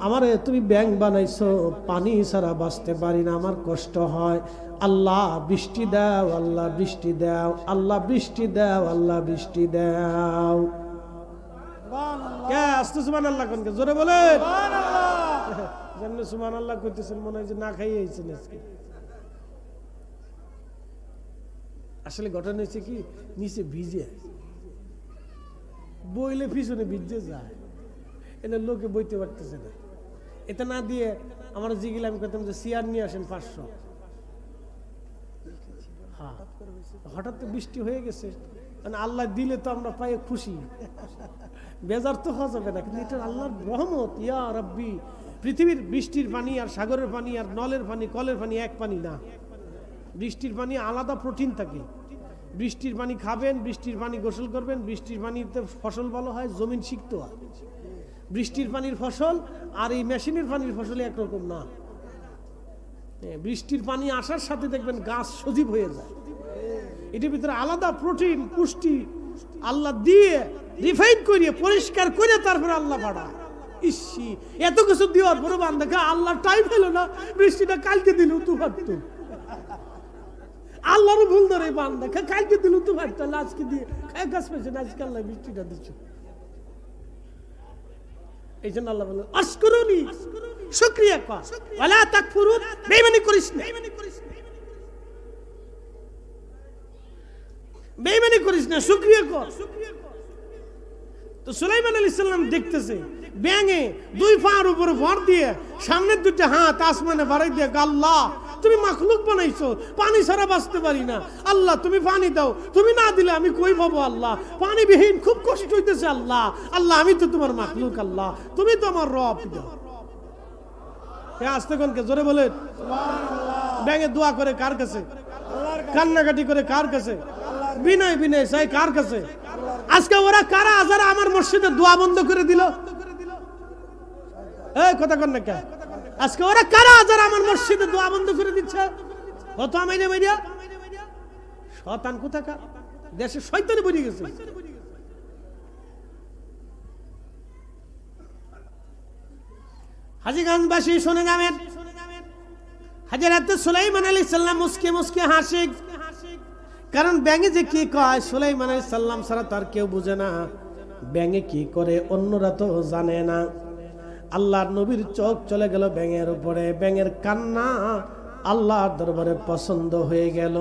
আমারে তুমি ব্যাঙ বানাইছো, পানি ছাড়া বাঁচতে পারি না, আমার কষ্ট হয়, আল্লাহ বৃষ্টি দাও, আল্লাহ বৃষ্টি দাও, আল্লাহ বৃষ্টি দাও, আল্লাহ বৃষ্টি দাও। সুবহানাল্লাহ কোন কে জোরে বলে? যেমন সুবহানাল্লাহ কইতেছেন মনে হয় যে না খাইয়ে আইছেন আজকে। আসলে ঘটনা হচ্ছে কি, নিচে ভিজে বইলে পিছনে ভিজে যায়, এটা লোকে বইতে পারতেছে না। এটা না দিয়ে আমরা জিগিলে আমি করতাম যে চেয়ার নিয়ে আসেন 500। হ্যাঁ, হঠাৎ তো বৃষ্টি হয়ে গেছে, মানে আল্লাহ দিলে তো আমরা পায়ে খুশি, বেজার তো হওয়া যাবে না, কিন্তু এটা আল্লাহর রহমত। ইয়া রাব্বি, পৃথিবীর বৃষ্টির পানি আর সাগরের পানি আর নলের পানি কলের পানি এক পানি না। বৃষ্টির পানি আলাদা প্রোটিন থাকে। বৃষ্টির পানি খাবেন, বৃষ্টির পানি গোসল করবেন, বৃষ্টির পানিতে ফসল ভালো হয়, জমিন সিক্ত হয়। বৃষ্টির পানির ফসল আর এই মেশিনের পানির ফসল একরকম না। বৃষ্টির পানি আসার সাথে দেখবেন গাছ সজীব হয়ে যায়। এটার ভিতরে আলাদা প্রোটিন পুষ্টি আল্লাহ দিয়ে রিফাইন করিয়ে পরিষ্কার করে তারপরে আল্লাহ বাড়ায়। ইসি এত কিছু দেওয়ার পরে বান্দাকে আল্লাহ টাইম পেল না, বৃষ্টিটা কালকে দিল তো পারতো। আল্লাহরও ভুল ধরে বান্দাকে কালকে দিল তো পারতো, আজকে দিয়ে খায় গাছ পেয়েছে, আজকে আল্লাহ বৃষ্টিটা দিচ্ছে। এই জন্য আল্লাহ বলেন আশকুরুনি, শুকরিয়া কর, ওয়ালা তাকফুরুন, বেঈমানি করিস না, বেঈমানি করিস না, শুকরিয়া কর। তো সুলাইমান আলাইহিস সালাম দেখতেছে ব্যাঙে দুই পার উপরে ভর দিয়ে সামনের দুটো হাত আসমানে বাড়াই দিয়ে, আল্লাহ তুমি মাখলুক বানাইছো, পানি ছাড়া বাঁচতে পারি না, আল্লাহ তুমি পানি দাও, তুমি না দিলে আমি কই পাবো, আল্লাহ পানি বিহীন খুব কষ্ট হইতেছে, আল্লাহ আল্লাহ আমি তো তোমার মাখলুক, আল্লাহ তুমি তো আমার রব। আস্তে কোনকে জোরে বলে ব্যাঙে দোয়া করে কার কাছে, কান্নাকাটি করে কার কাছে, বিনয় বিনয় চাই কার কাছে? আজকে ওরা কারা যারা আমার মসজিদে দোয়া বন্ধ করে দিল? এই কথা কন না কে? আজকে ওরা কারা যারা আমার মসজিদে দোয়া বন্ধ করে দিচ্ছে? কত আমাইনে মাইরা শয়তান কোথাকার, দেশে শয়তানে বেরিয়ে গেছে। হাজীগঞ্জবাসী শুনে যাবেন, হযরত সুলাইমান আলাইহিস সালাম মুস্কে মুস্কে হাসে, কারণ ব্যাঙে যে কি কয় সুলাইমান আলাইহিস সালাম ছাড়া তার কেউ বুঝে না, ব্যাঙে কি করে অন্যরা তো জানে না। আল্লাহর নবীর চোখ চলে গেল ব্যাঙের উপরে, ব্যাঙের কান্না আল্লাহর দরবারে পছন্দ হয়ে গেল।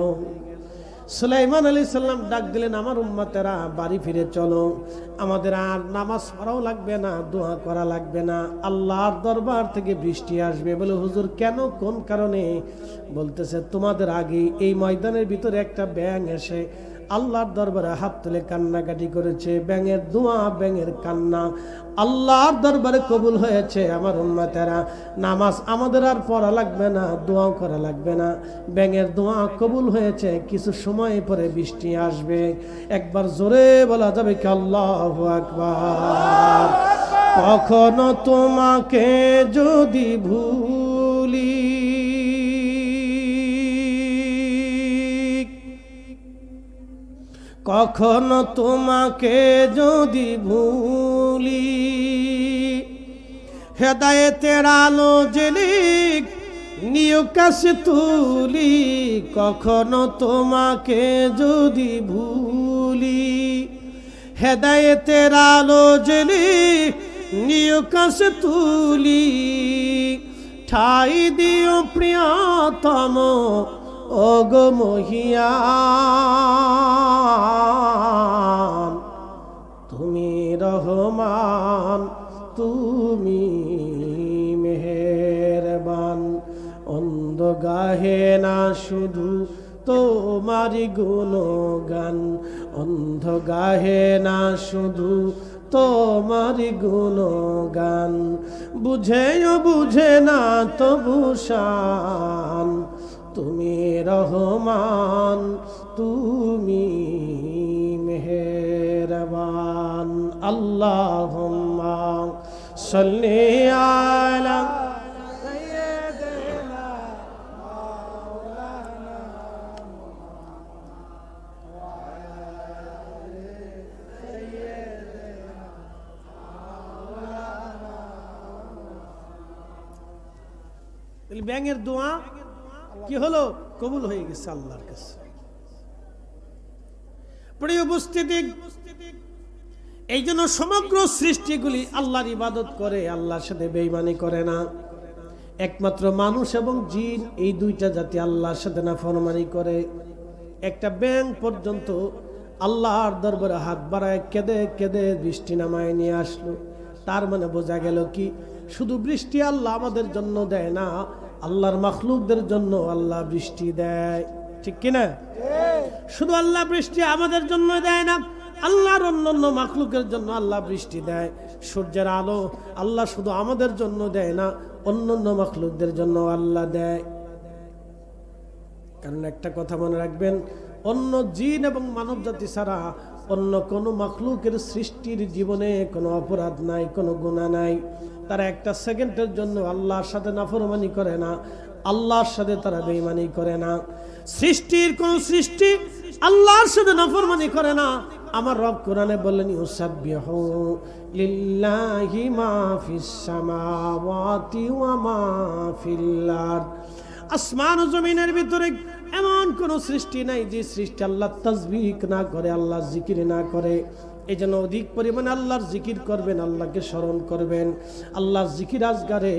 সুলাইমান আলাইহিস সালাম ডাক দিলেন, আমার উম্মতেরা বাড়ি ফিরে চলো, আমাদের আর নামাজ পড়াও লাগবে না, দোয়া করা লাগবে না, আল্লাহর দরবার থেকে বৃষ্টি আসবে। বলে হুজুর কেন, কোন কারণে? বলতেছে তোমাদের আগে এই ময়দানের ভিতরে একটা ব্যাঙ এসে আল্লাহর দরবারে হাত তুলে কান্নাকাটি করেছে, ব্যাঙের দোয়া ব্যাঙের কান্না আল্লাহর দরবারে কবুল হয়েছে। আমার উম্মতেরা নামাজ আমাদের আর পড়া লাগবে না, দোয়াও করা লাগবে না, ব্যাঙের দোয়া কবুল হয়েছে, কিছু সময় পরে বৃষ্টি আসবে। একবার জোরে বলা যাবে কি আল্লাহু আকবার? কখনো তোমাকে যদি ভুলি, কখনো তোমাকে যদি ভুলি, হেদায়েতের আলো জেলে নিয়ে কাছে তুলি, কখনো তোমাকে যদি ভুলি, হেদায়েতের আলো জেলে নিয়ে কাছে তুলি, ঠাই দিও প্রিয়তম ওগো মহিয়ান, তুমি রহমান তুমি মেহেরবান, অন্ধ গাহে না শুধু তোমারি গুণগান, অন্ধ গাহে না শুধু তোমারি গুণগান, বুঝেও বুঝে না তবু শান, তুমি রহমান তুমি মেহেরবান। আল্লাহুম্মা সাল্লি আলা সাইয়্যিদিনা মাওলানা ওয়া আলা আলি সাইয়্যিদিনা মাওলানা। এই ব্যাঙের দোয়া কি হলো? কবুল হয়ে গেছে আল্লাহর কাছে। প্রিয় উপস্থিতি, এই জন্য সমগ্র সৃষ্টিগুলি আল্লাহর ইবাদত করে, আল্লাহর সাথে বেঈমানি করে না। একমাত্র মানুষ এবং জিন এই দুইটা জাতি আল্লাহর সাথে নাফরমানি করে। একটা ব্যাঙ পর্যন্ত আল্লাহর দরবারে হাত বাড়ায় কেঁদে কেঁদে বৃষ্টি নামায় নিয়ে আসলো। তার মানে বোঝা গেল কি, শুধু বৃষ্টি আল্লাহ আমাদের জন্য দেয় না, আল্লাহর মাখলুকদের জন্য আল্লাহ বৃষ্টি দেয়, ঠিক কিনা? শুধু আল্লাহ বৃষ্টি আমাদের জন্য দেয় না, আল্লাহর অন্যান্য মাখলুকের জন্য আল্লাহ বৃষ্টি দেয়। সূর্যের আলো আল্লাহ শুধু আমাদের জন্য দেয় না, অন্যান্য মাখলুকদের জন্য আল্লাহ দেয়। কারণ একটা কথা মনে রাখবেন, অন্য জিন এবং মানব জাতি ছাড়া অন্য কোনো মাখলুকের সৃষ্টির জীবনে কোনো অপরাধ নাই, কোনো গুনাহ নাই। তারা একটা সেকেন্ডের জন্য আল্লাহর সাথে নাফরমানি করে না, আল্লাহর সাথে তারা বেঈমানি করে না। সৃষ্টির কোন সৃষ্টি আল্লাহর সাথে নাফরমানি করে না, আমার রব কোরআনে বললেন ইউসাব্বিহু লিল্লাহি মা ফিস সামাওয়াতি ওয়া মা ফিল আরদ। আসমান ও জমিনের ভিতরে এমন কোন সৃষ্টি নাই যে সৃষ্টি আল্লাহর তাসবিহ না করে, আল্লাহর জিকির না করে। এই জন্য অধিক পরিমাণে আল্লাহর জিকির করবেন, আল্লাহকে স্মরণ করবেন। আল্লাহর জিকির আজগারে,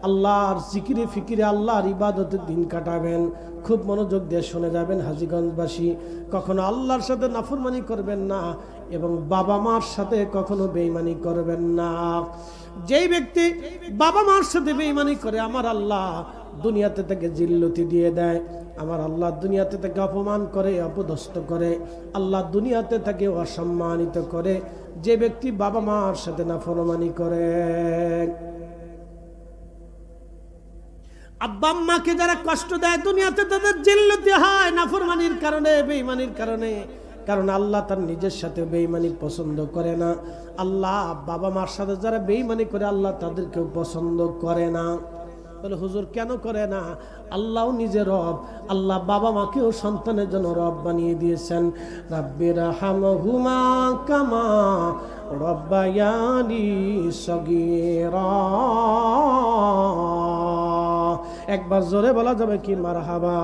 আল্লাহর জিকিরে ফিকিরে, আল্লাহর ইবাদতে দিন কাটাবেন। খুব মনোযোগ দিয়ে শুনে যাবেন হাজীগঞ্জবাসী, কখনো আল্লাহর সাথে নাফরমানি করবেন না এবং বাবা মার সাথে কখনো বেঈমানি করবেন না। যেই ব্যক্তি বাবা মার সাথে বেঈমানি করে আমার আল্লাহ দুনিয়াতে তাকে জিল্লতি দিয়ে দেয়। আমার আল্লাহ দুনিয়াতে তাকে অপমান করে, অপদস্থ করে, আল্লাহ দুনিয়াতে তাকে অসম্মানিত করে। যে ব্যক্তি বাবা মার সাথে নাফরমানি করে, আব্বা আম্মাকে যারা কষ্ট দেয় দুনিয়াতে তাদের জিল্লতি হয় নাফরমানির কারণে, বেঈমানির কারণে। কারণ আল্লাহ তার নিজের সাথে বেঈমানি পছন্দ করে না। আল্লাহ বাবা মার সাথে যারা বেঈমানি করে আল্লাহ তাদেরকেও পছন্দ করে না। বলে হুজুর কেন করে না? আল্লাহও নিজে রব, আল্লাহ বাবা মাকেও সন্তানের জন্য রব বানিয়ে দিয়েছেন। রাব্বিরহামহুমা কামা রাব্বায়ানি সগীরা। একবার জোরে বলা যাবে কি মারহাবা।